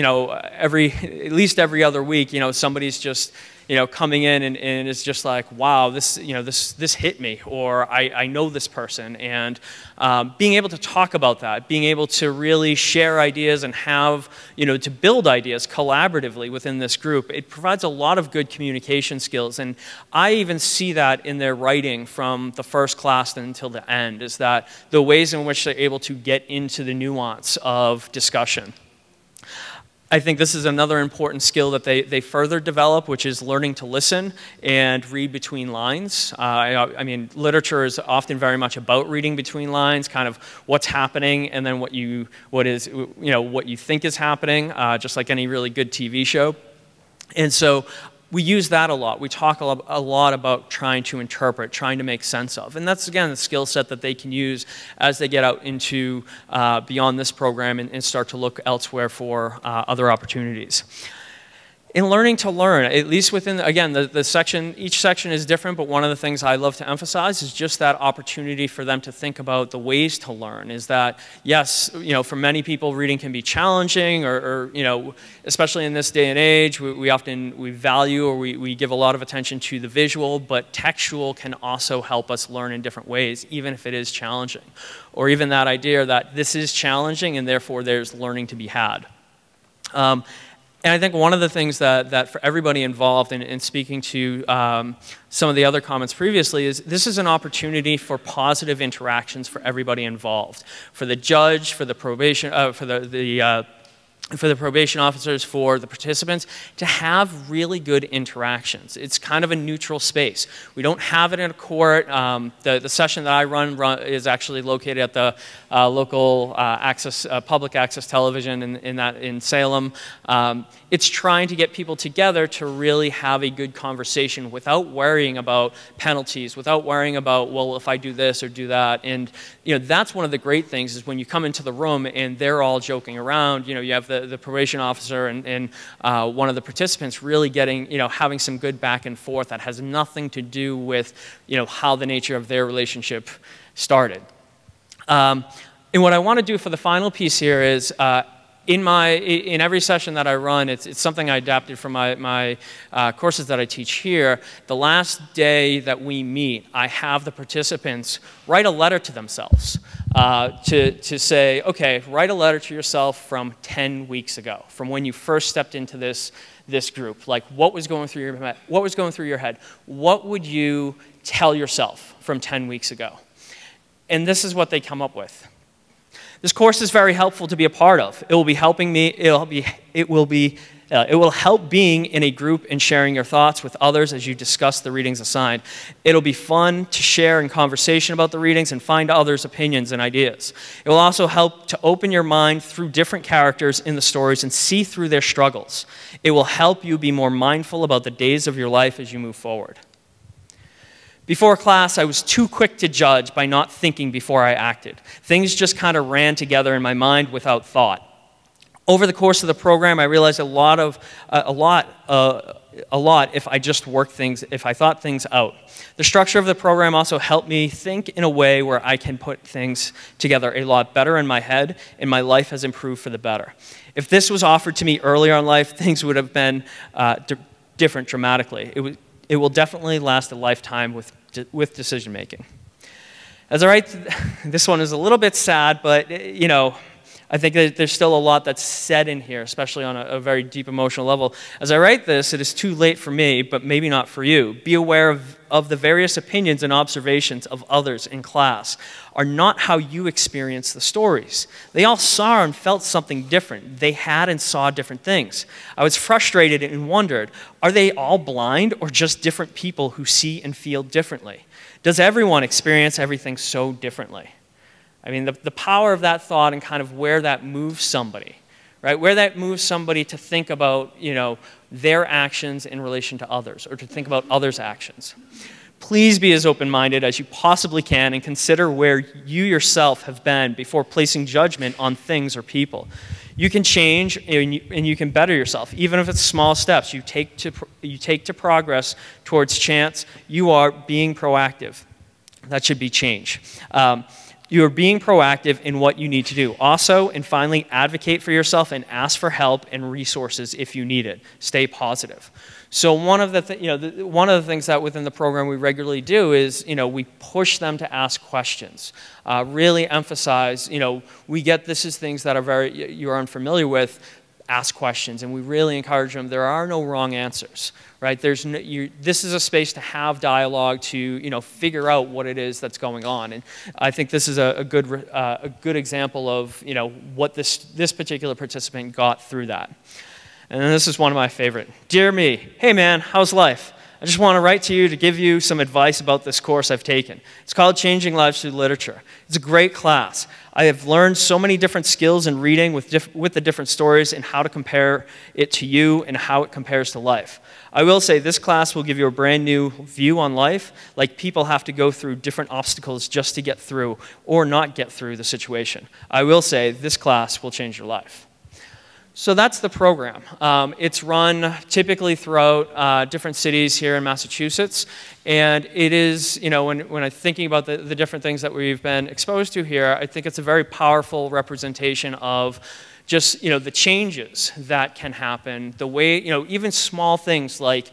least every other week, somebody's just, coming in and is just like, wow, this hit me, or I know this person. And being able to talk about that, being able to really share ideas and have, to build ideas collaboratively within this group, it provides a lot of good communication skills. And I even see that in their writing from the first class until the end, is that the ways in which they're able to get into the nuance of discussion. I think this is another important skill that they further develop, which is learning to listen and read between lines. I mean, literature is often very much about reading between lines, kind of what's happening, and then what you think is happening, just like any really good TV show. And so we use that a lot. We talk a lot about trying to interpret, trying to make sense of. And that's, again, the skill set that they can use as they get out into beyond this program and start to look elsewhere for other opportunities. In learning to learn, at least within, again, the section, each section is different, but one of the things I love to emphasize is just that opportunity for them to think about the ways to learn. Is that, yes, for many people, reading can be challenging, or especially in this day and age, we value or we give a lot of attention to the visual, but textual can also help us learn in different ways, even if it is challenging. Or even that idea that this is challenging and therefore there's learning to be had. And I think one of the things that for everybody involved in speaking to some of the other comments previously is this is an opportunity for positive interactions for everybody involved, for the judge, for the probation, for the probation officers, for the participants, to have really good interactions. It's kind of a neutral space. We don't have it in a court. The session that I run is actually located at the local public access television in Salem. It's trying to get people together to really have a good conversation without worrying about penalties, without worrying about, well, if I do this or do that. And that's one of the great things is when you come into the room and they're all joking around, you have the probation officer and one of the participants really getting, having some good back and forth that has nothing to do with, how the nature of their relationship started. And what I want to do for the final piece here is, in every session that I run, it's something I adapted from my courses that I teach here. The last day that we meet, I have the participants write a letter to themselves to say, okay, write a letter to yourself from 10 weeks ago, from when you first stepped into this group. Like, what was going through your head? What was going through your head? What would you tell yourself from 10 weeks ago? And this is what they come up with. This course is very helpful to be a part of. It will be helping me. It will help being in a group and sharing your thoughts with others as you discuss the readings assigned. It'll be fun to share in conversation about the readings and find others' opinions and ideas. It will also help to open your mind through different characters in the stories and see through their struggles. It will help you be more mindful about the days of your life as you move forward. Before class, I was too quick to judge by not thinking before I acted. Things just kind of ran together in my mind without thought. Over the course of the program, I realized a lot if I just worked things, if I thought things out. The structure of the program also helped me think in a way where I can put things together a lot better in my head, and my life has improved for the better. If this was offered to me earlier in life, things would have been different dramatically. It will definitely last a lifetime with decision making. As I write, this one is a little bit sad, but I think that there's still a lot that's said in here, especially on a very deep emotional level. As I write this, it is too late for me, but maybe not for you. Be aware of the various opinions and observations of others in class are not how you experience the stories. They all saw and felt something different. They had and saw different things. I was frustrated and wondered, are they all blind or just different people who see and feel differently? Does everyone experience everything so differently? I mean, the power of that thought and kind of where that moves somebody, right? Where that moves somebody to think about, their actions in relation to others, or to think about others' actions. Please be as open-minded as you possibly can and consider where you yourself have been before placing judgment on things or people. You can change and you can better yourself, even if it's small steps you take to progress towards chance. You are being proactive. That should be change. You are being proactive in what you need to do. Also, and finally, advocate for yourself and ask for help and resources if you need it. Stay positive. So one of the things that within the program we regularly do is, we push them to ask questions. Really emphasize, we get this is things that are you're unfamiliar with. Ask questions, and we really encourage them. There are no wrong answers, right? This is a space to have dialogue, to figure out what it is that's going on, and I think this is a good example of what this particular participant got through that. And then this is one of my favorite. Dear me, hey man, how's life? I just want to write to you to give you some advice about this course I've taken. It's called Changing Lives Through Literature. It's a great class. I have learned so many different skills in reading with the different stories and how to compare it to you and how it compares to life. I will say this class will give you a brand new view on life, like people have to go through different obstacles just to get through or not get through the situation. I will say this class will change your life. So that's the program. It's run typically throughout different cities here in Massachusetts, and it is, when I'm thinking about the different things that we've been exposed to here, I think it's a very powerful representation of just, the changes that can happen, the way, even small things like,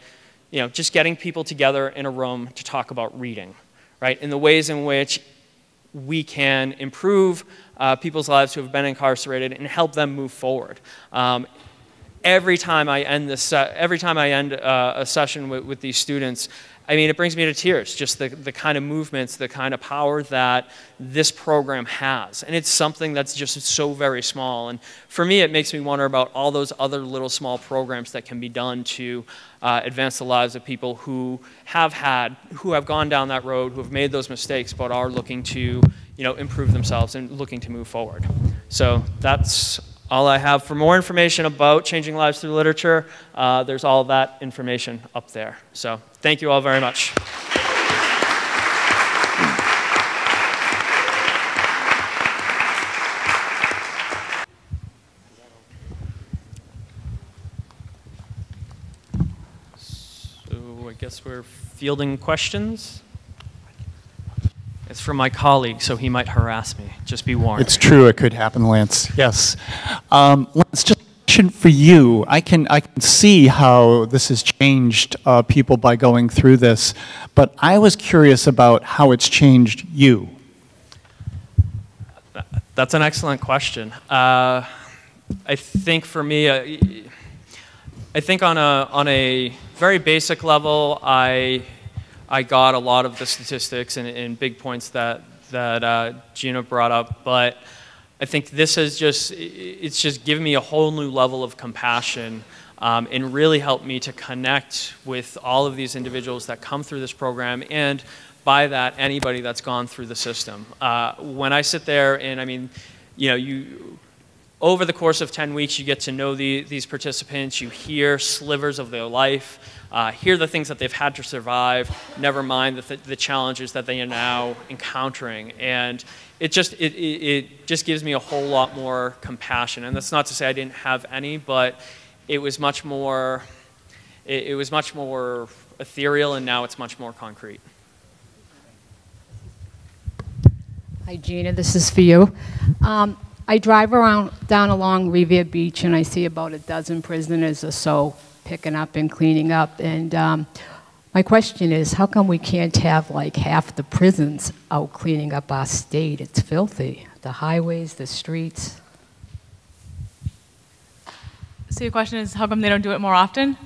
just getting people together in a room to talk about reading, right? And the ways in which we can improve people's lives who have been incarcerated and help them move forward. every time I end a session with these students, I mean, it brings me to tears, just the kind of movements, the kind of power that this program has. And it's something that's just so very small. And for me, it makes me wonder about all those other little small programs that can be done to advance the lives of people who have gone down that road, who have made those mistakes, but are looking to, improve themselves and looking to move forward. So that's all I have. For more information about changing lives through literature, there's all that information up there. So thank you all very much. So I guess we're fielding questions. It's from my colleague, so he might harass me. Just be warned. It's true. It could happen, Lance. Yes. Lance, just a question for you. I can see how this has changed people by going through this, but I was curious about how it's changed you. That's an excellent question. I think for me, I think on a very basic level, I got a lot of the statistics and big points that Gina brought up, but I think this has it's just given me a whole new level of compassion and really helped me to connect with all of these individuals that come through this program, and by that, anybody that's gone through the system. When I sit there and, I mean, over the course of 10 weeks, you get to know these participants, you hear slivers of their life, hear the things that they've had to survive, never mind the challenges that they are now encountering. And it just gives me a whole lot more compassion. And that's not to say I didn't have any, but it was much more ethereal, and now it's much more concrete. Hi, Gina, this is for you. I drive down along Revere Beach, and I see about a dozen prisoners or so picking up and cleaning up. And my question is, how come we can't have like half the prisons out cleaning up our state? It's filthy. The highways, the streets. So your question is, how come they don't do it more often?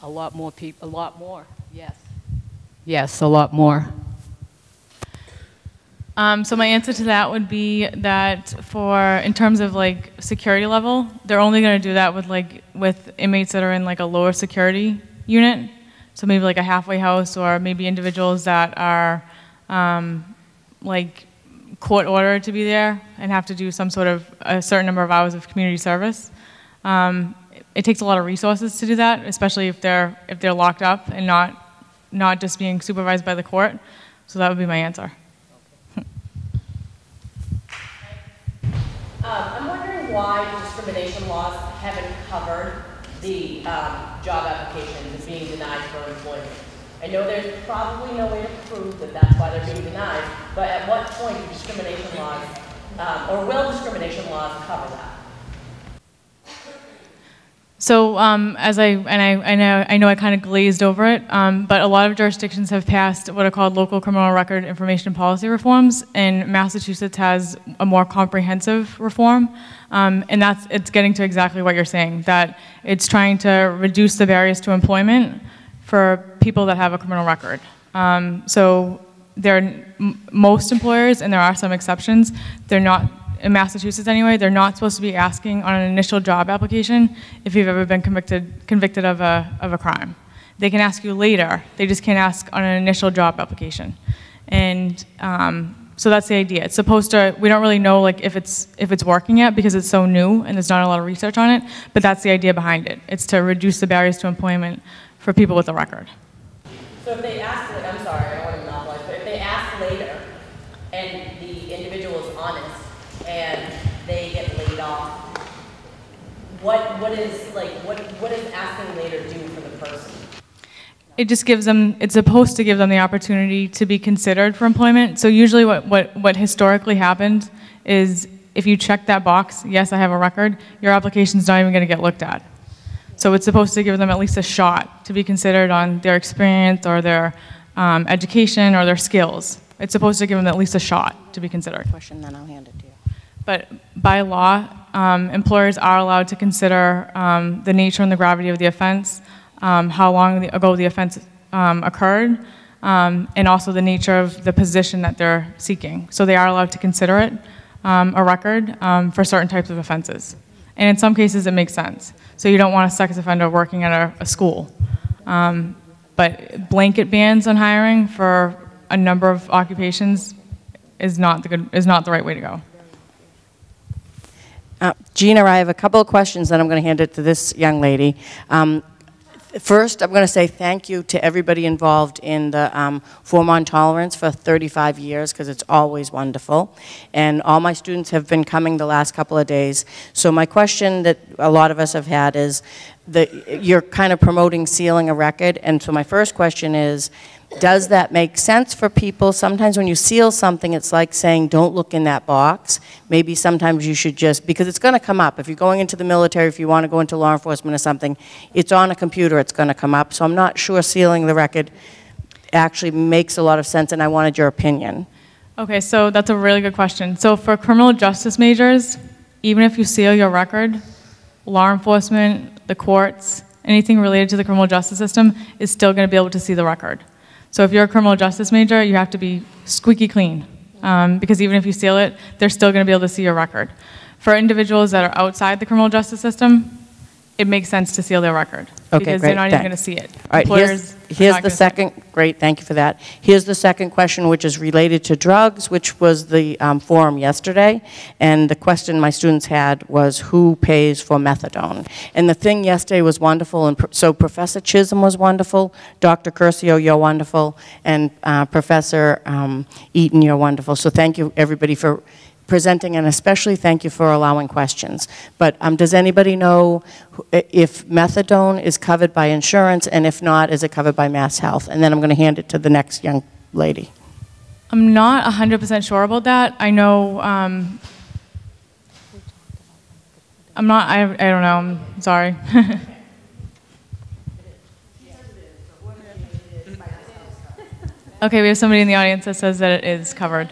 A lot more people, a lot more, yes. Yes, a lot more. So my answer to that would be that in terms of like security level, they're only going to do that with inmates that are in like a lower security unit. So maybe like a halfway house, or maybe individuals that are like court ordered to be there and have to do some sort of a certain number of hours of community service. It takes a lot of resources to do that, especially if they're locked up and not just being supervised by the court. So that would be my answer. I'm wondering why discrimination laws haven't covered the job applications and being denied for employment. I know there's probably no way to prove that that's why they're being denied, but at what point do discrimination laws, or will discrimination laws cover that? So I know I kind of glazed over it, but a lot of jurisdictions have passed what are called local criminal record information policy reforms, and Massachusetts has a more comprehensive reform, and it's getting to exactly what you're saying, that it's trying to reduce the barriers to employment for people that have a criminal record. So most employers, and there are some exceptions, they're not, in Massachusetts anyway, they're not supposed to be asking on an initial job application if you've ever been convicted of a crime. They can ask you later, they just can't ask on an initial job application. And so that's the idea. It's supposed to, we don't really know like if it's working yet because it's so new and there's not a lot of research on it, but that's the idea behind it. It's to reduce the barriers to employment for people with a record. So if they ask, I'm sorry, I don't want to monopolize, but if they ask later and the individual is honest and they get laid off, what is asking later do for the person? It just gives them, it's supposed to give them the opportunity to be considered for employment. So usually what historically happened is if you check that box, yes, I have a record, your application's not even going to get looked at. So it's supposed to give them at least a shot to be considered on their experience or their education or their skills. It's supposed to give them at least a shot to be considered. Question, then I'll hand it to you. But by law, employers are allowed to consider the nature and the gravity of the offense, how long ago the offense occurred, and also the nature of the position that they're seeking. So they are allowed to consider it a record for certain types of offenses. And in some cases, it makes sense. So you don't want a sex offender working at a school. But blanket bans on hiring for a number of occupations is not the right way to go. Gina, I have a couple of questions, then I'm going to hand it to this young lady. First, I'm going to say thank you to everybody involved in the Form on Tolerance for 35 years, because it's always wonderful. And all my students have been coming the last couple of days. So my question that a lot of us have had is, you're kind of promoting sealing a record. And so my first question is, does that make sense for people? Sometimes when you seal something, it's like saying, don't look in that box. Maybe sometimes you should just, because it's going to come up. If you're going into the military, if you want to go into law enforcement or something, it's on a computer, it's going to come up. So I'm not sure sealing the record actually makes a lot of sense, and I wanted your opinion. Okay, so that's a really good question. So for criminal justice majors, even if you seal your record, law enforcement, the courts, anything related to the criminal justice system is still going to be able to see the record. So if you're a criminal justice major, you have to be squeaky clean, because even if you seal it, they're still going to be able to see your record. For individuals that are outside the criminal justice system, it makes sense to seal their record, because they're not even going to see it. All right, here's the second, great, thank you for that. Here's the second question, which is related to drugs, which was the forum yesterday. And the question my students had was, who pays for methadone? And the thing yesterday was wonderful, and so Professor Chisholm was wonderful, Dr. Curcio, you're wonderful, and Professor Eaton, you're wonderful. So thank you, everybody, for presenting, and especially thank you for allowing questions. But does anybody know if methadone is covered by insurance, and if not, is it covered by Mass Health? And then I'm going to hand it to the next young lady. I'm not 100% sure about that. I know, I don't know, I'm sorry. Okay, we have somebody in the audience that says that it is covered.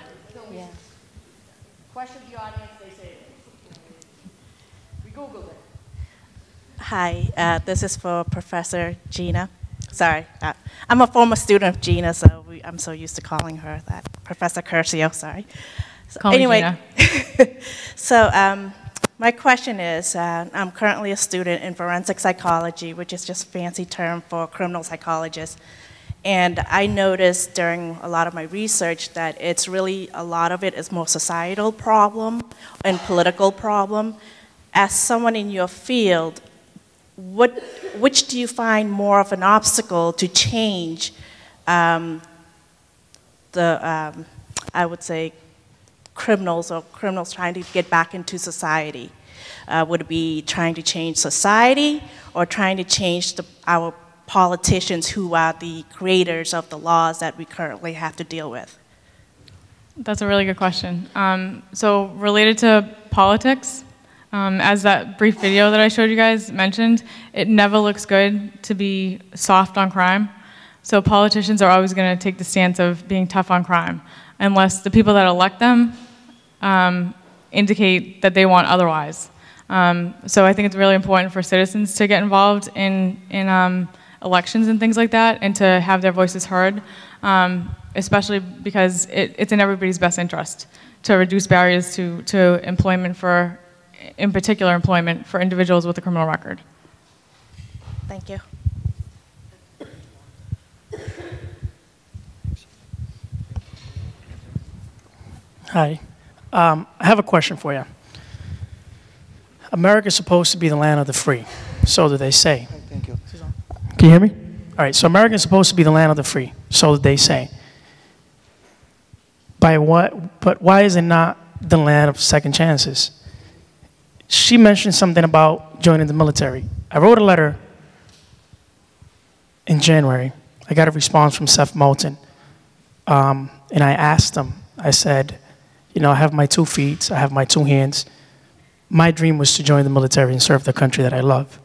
Hi, this is for Professor Gina. Sorry, I'm a former student of Gina, so I'm so used to calling her that. Professor Curcio, sorry. So Call me Gina. So my question is, I'm currently a student in forensic psychology, which is just a fancy term for criminal psychologist. And I noticed during a lot of my research that it's really, a lot of it is more societal problem and political problem. As someone in your field, which do you find more of an obstacle to change I would say, criminals or criminals trying to get back into society? Would it be trying to change society or trying to change our politicians who are the creators of the laws that we currently have to deal with? That's a really good question. So related to politics, as that brief video that I showed you guys mentioned, it never looks good to be soft on crime. So politicians are always going to take the stance of being tough on crime, unless the people that elect them indicate that they want otherwise. So I think it's really important for citizens to get involved in elections and things like that, and to have their voices heard, especially because it's in everybody's best interest to reduce barriers to employment for, in particular, employment for individuals with a criminal record. Thank you. Hi. I have a question for you. America's supposed to be the land of the free, so do they say. Thank you. Can you hear me? All right, so America's supposed to be the land of the free, so do they say. By what? But why is it not the land of second chances? She mentioned something about joining the military. I wrote a letter in January. I got a response from Seth Moulton, and I asked him, I said, you know, I have my 2 feet, I have my 2 hands. My dream was to join the military and serve the country that I love.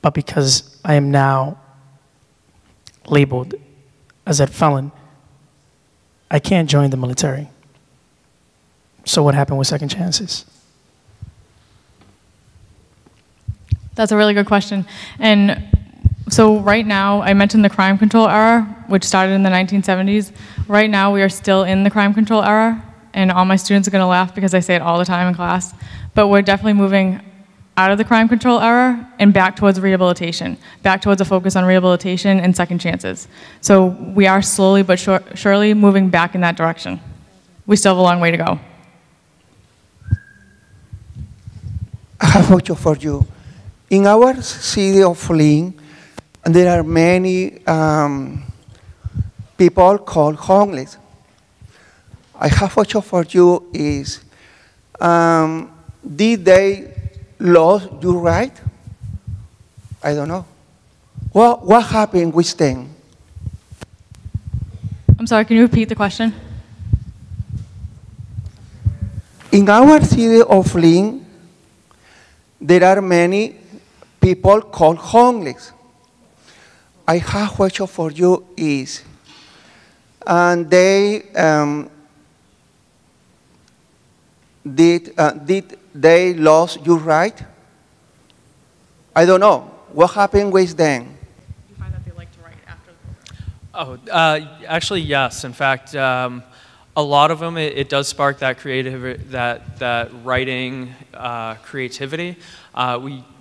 But because I am now labeled as a felon, I can't join the military. So what happened with second chances? That's a really good question. And so right now, I mentioned the crime control era, which started in the 1970s. Right now, we are still in the crime control era, and all my students are going to laugh because I say it all the time in class. But we're definitely moving out of the crime control era and back towards rehabilitation, back towards a focus on rehabilitation and second chances. So we are slowly but surely moving back in that direction. We still have a long way to go. I have a question for you. In our city of Lynn, there are many people called homeless. I have a question for you is, did they lose your right? I don't know. What happened with them? I'm sorry, can you repeat the question? In our city of Lynn, there are many people called homeless. I have a question for you is, and they did they lose your right? I don't know. What happened with them? You find that they like to write after the program? Oh, actually, yes. In fact, a lot of them, it does spark that creative, that writing creativity.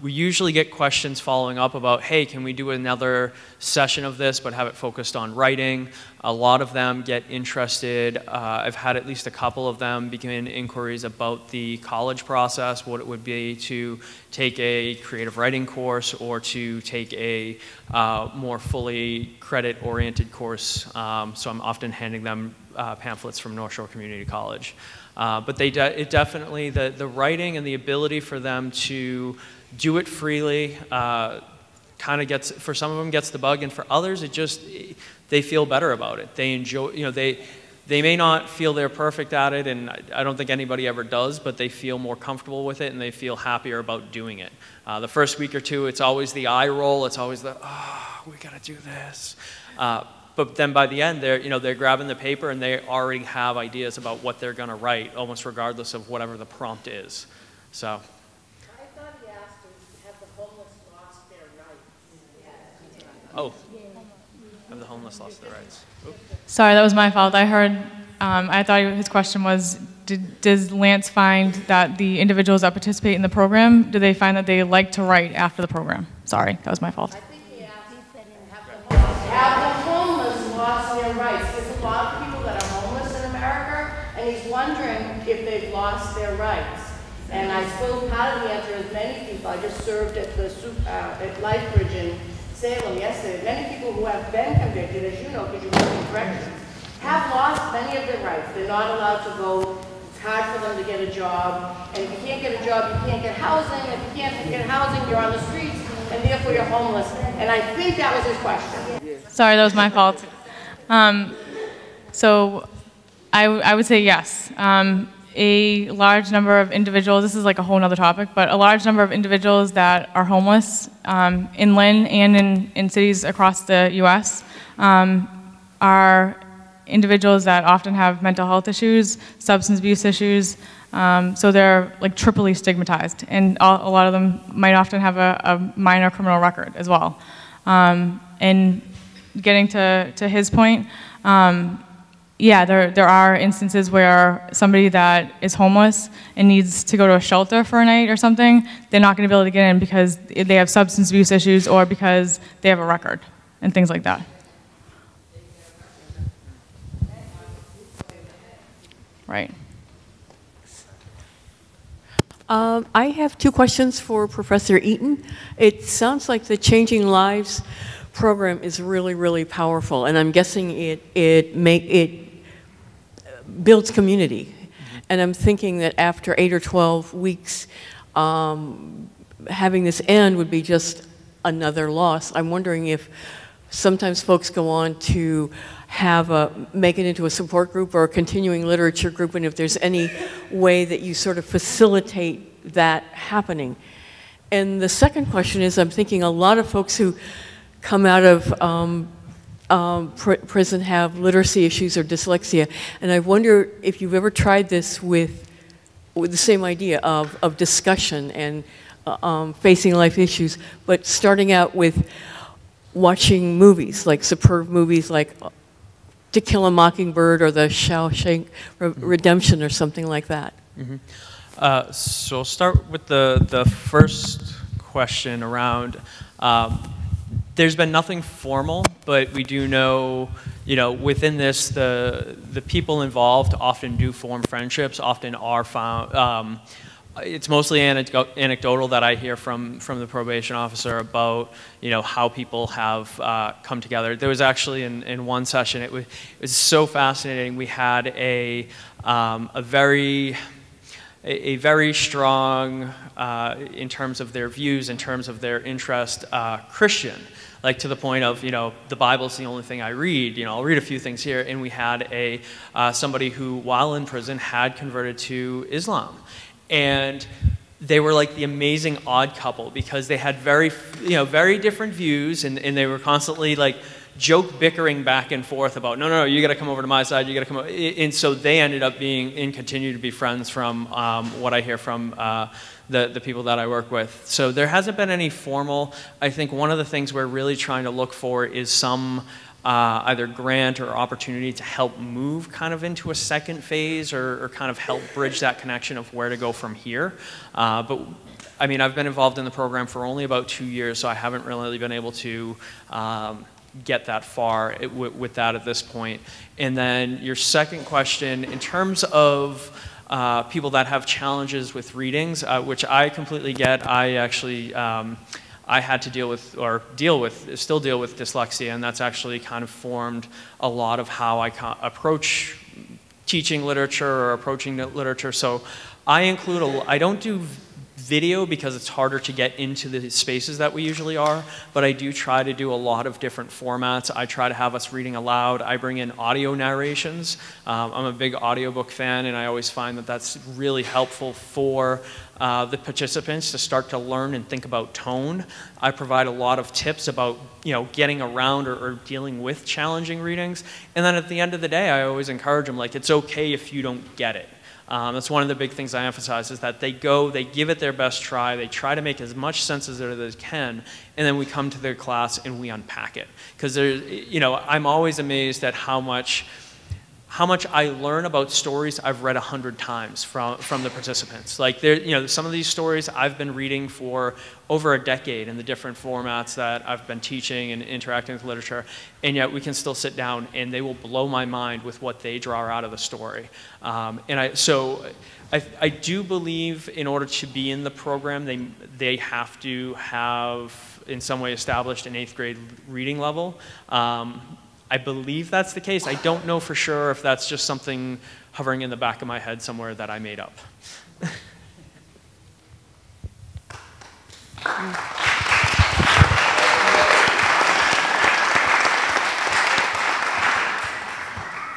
We usually get questions following up about, hey, can we do another session of this, but have it focused on writing? A lot of them get interested. I've had at least a couple of them begin inquiries about the college process, what it would be to take a creative writing course or to take a more fully credit-oriented course. So I'm often handing them pamphlets from North Shore Community College. But it definitely, the writing and the ability for them to do it freely kind of gets, for some of them gets the bug, and for others it just, they feel better about it. They enjoy, you know, they may not feel they're perfect at it, and I don't think anybody ever does, but they feel more comfortable with it and they feel happier about doing it. The first week or two, it's always the eye roll, it's always the, oh, we gotta do this. But then by the end, they're grabbing the paper and they already have ideas about what they're going to write, almost regardless of whatever the prompt is. So. I thought he asked us, have the homeless lost their rights? Oh, have the homeless lost their rights? Oops. Sorry, that was my fault. I heard, I thought his question was, does Lance find that the individuals that participate in the program, do they find that they like to write after the program? Sorry, that was my fault. I think he asked, have the homeless lost their rights? There's a lot of people that are homeless in America, and he's wondering if they've lost their rights. And I suppose part of the answer is many people. I just served at the at Lifebridge in Salem yesterday. Many people who have been convicted, as you know, because you work in corrections, have lost many of their rights. They're not allowed to go. It's hard for them to get a job. And if you can't get a job, you can't get housing. If you can't get housing, you're on the streets, and therefore you're homeless. And I think that was his question. Sorry, that was my fault. So I would say yes. A large number of individuals, this is like a whole other topic, but a large number of individuals that are homeless in Lynn and in cities across the US are individuals that often have mental health issues, substance abuse issues, so they're like triply stigmatized, and a lot of them might often have a minor criminal record as well. And getting to his point, yeah, there are instances where somebody that is homeless and needs to go to a shelter for a night or something, they're not going to be able to get in because they have substance abuse issues or because they have a record and things like that. Right. I have two questions for Professor Eaton. It sounds like the Changing Lives program is really, really powerful, and I'm guessing it builds community. And I'm thinking that after 8 or 12 weeks, having this end would be just another loss. I'm wondering if sometimes folks go on to make it into a support group or a continuing literature group, and if there's any way that you sort of facilitate that happening. And the second question is, I'm thinking a lot of folks who come out of prison have literacy issues or dyslexia, and I wonder if you've ever tried this with with the same idea of discussion and facing life issues, but starting out with watching movies, like superb movies like To Kill a Mockingbird or the Shawshank Redemption or something like that. So I'll start with the first question around, there's been nothing formal, but we do know, within this, the people involved often do form friendships, often are found, it's mostly anecdotal that I hear from the probation officer about, how people have come together. There was actually in one session, it was so fascinating. We had a very strong, in terms of their views, in terms of their interest, Christian. Like to the point of, the Bible's the only thing I read. I'll read a few things here. And we had somebody who, while in prison, had converted to Islam. And they were like the amazing odd couple because they had very different views, and they were constantly like bickering back and forth about, no, you got to come over to my side, you got to come over. And so they ended up being and continue to be friends from what I hear from the people that I work with. So there hasn't been any formal. I think one of the things we're really trying to look for is some either grant or opportunity to help move kind of into a second phase or kind of help bridge that connection of where to go from here. But I mean, I've been involved in the program for only about 2 years, so I haven't really been able to get that far with that at this point. And then your second question, in terms of people that have challenges with readings, which I completely get. I actually, I had to still deal with dyslexia, and that's actually kind of formed a lot of how I approach teaching literature or approaching literature. So I include, I don't do video because it's harder to get into the spaces that we usually are, but I do try to do a lot of different formats. I try to have us reading aloud. I bring in audio narrations. I'm a big audiobook fan, and I always find that that's really helpful for the participants to start to learn and think about tone. I provide a lot of tips about getting around or dealing with challenging readings. And then at the end of the day, I always encourage them, like, it's okay if you don't get it. That's one of the big things I emphasize, is that they give it their best try, they try to make as much sense as they can, and then we come to their class and we unpack it. Because I'm always amazed at how much I learn about stories I've read 100 times from the participants. Like, some of these stories I've been reading for over a decade in the different formats that I've been teaching and interacting with literature, and yet we can still sit down and they will blow my mind with what they draw out of the story. So I do believe in order to be in the program, they have to have in some way established an 8th grade reading level. I believe that's the case. I don't know for sure if that's just something hovering in the back of my head somewhere that I made up.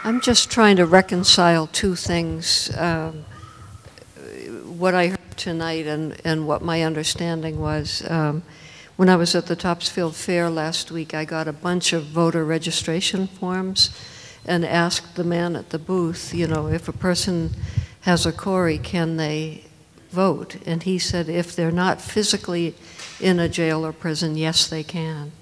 I'm just trying to reconcile two things, what I heard tonight and what my understanding was. When I was at the Topsfield Fair last week, I got a bunch of voter registration forms and asked the man at the booth, if a person has a CORI, can they vote? And he said if they're not physically in a jail or prison, yes, they can.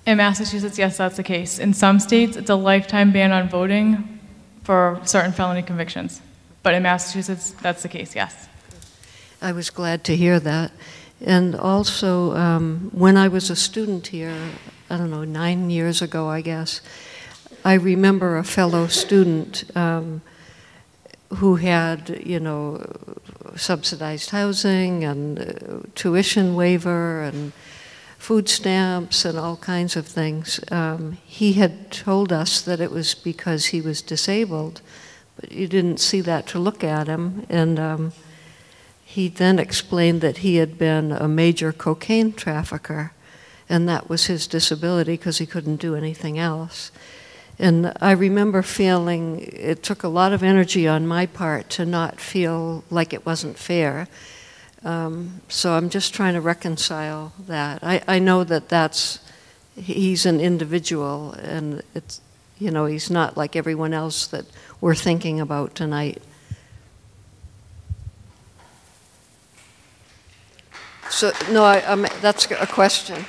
In Massachusetts, yes, that's the case. In some states, it's a lifetime ban on voting for certain felony convictions. But in Massachusetts, that's the case, yes. I was glad to hear that. And also, when I was a student here, I don't know, 9 years ago, I guess, I remember a fellow student who had, subsidized housing and tuition waiver and food stamps and all kinds of things. He had told us that it was because he was disabled, but you didn't see that to look at him. And he then explained that he had been a major cocaine trafficker, and that was his disability because he couldn't do anything else. And I remember feeling it took a lot of energy on my part to not feel like it wasn't fair. So I'm just trying to reconcile that. I know that he's an individual, and it's, he's not like everyone else that we're thinking about tonight. So, no, that's a question.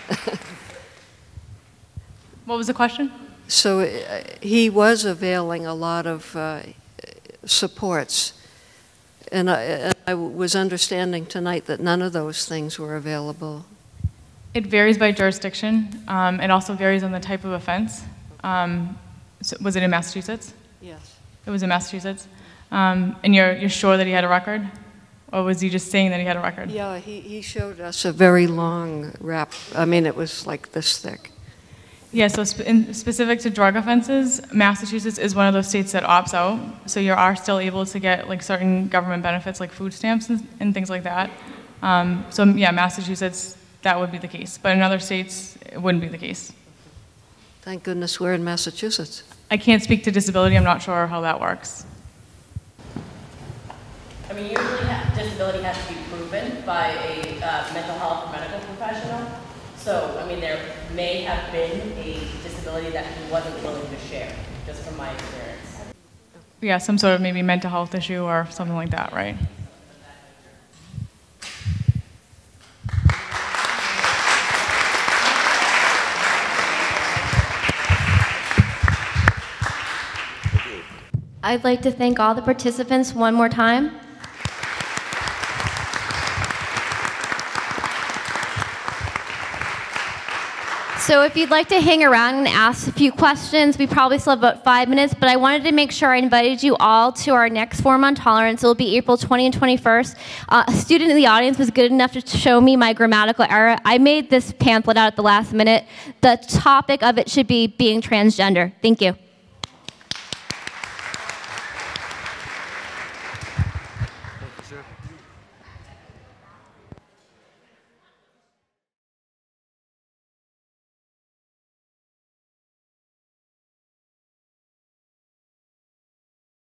What was the question? So he was availing a lot of supports. And I was understanding tonight that none of those things were available. It varies by jurisdiction. It also varies on the type of offense. So was it in Massachusetts? Yes. It was in Massachusetts. And you're sure that he had a record? Or was he just saying that he had a record? Yeah, he showed us a very long rap. I mean, it was like this thick. Yeah, so specific to drug offenses, Massachusetts is one of those states that opts out. So you are still able to get like certain government benefits like food stamps and things like that. So yeah, Massachusetts, that would be the case. But in other states, it wouldn't be the case. Thank goodness we're in Massachusetts. I can't speak to disability. I'm not sure how that works. I mean, usually disability has to be proven by a mental health or medical professional. So, I mean, there may have been a disability that he wasn't willing to share, just from my experience. Yeah, some sort of maybe mental health issue or something like that, right? I'd like to thank all the participants one more time. So if you'd like to hang around and ask a few questions, we probably still have about 5 minutes, but I wanted to make sure I invited you all to our next Forum on Tolerance. It will be April 20 and 21st. A student in the audience was good enough to show me my grammatical error. I made this pamphlet out at the last minute. The topic of it should be being transgender. Thank you.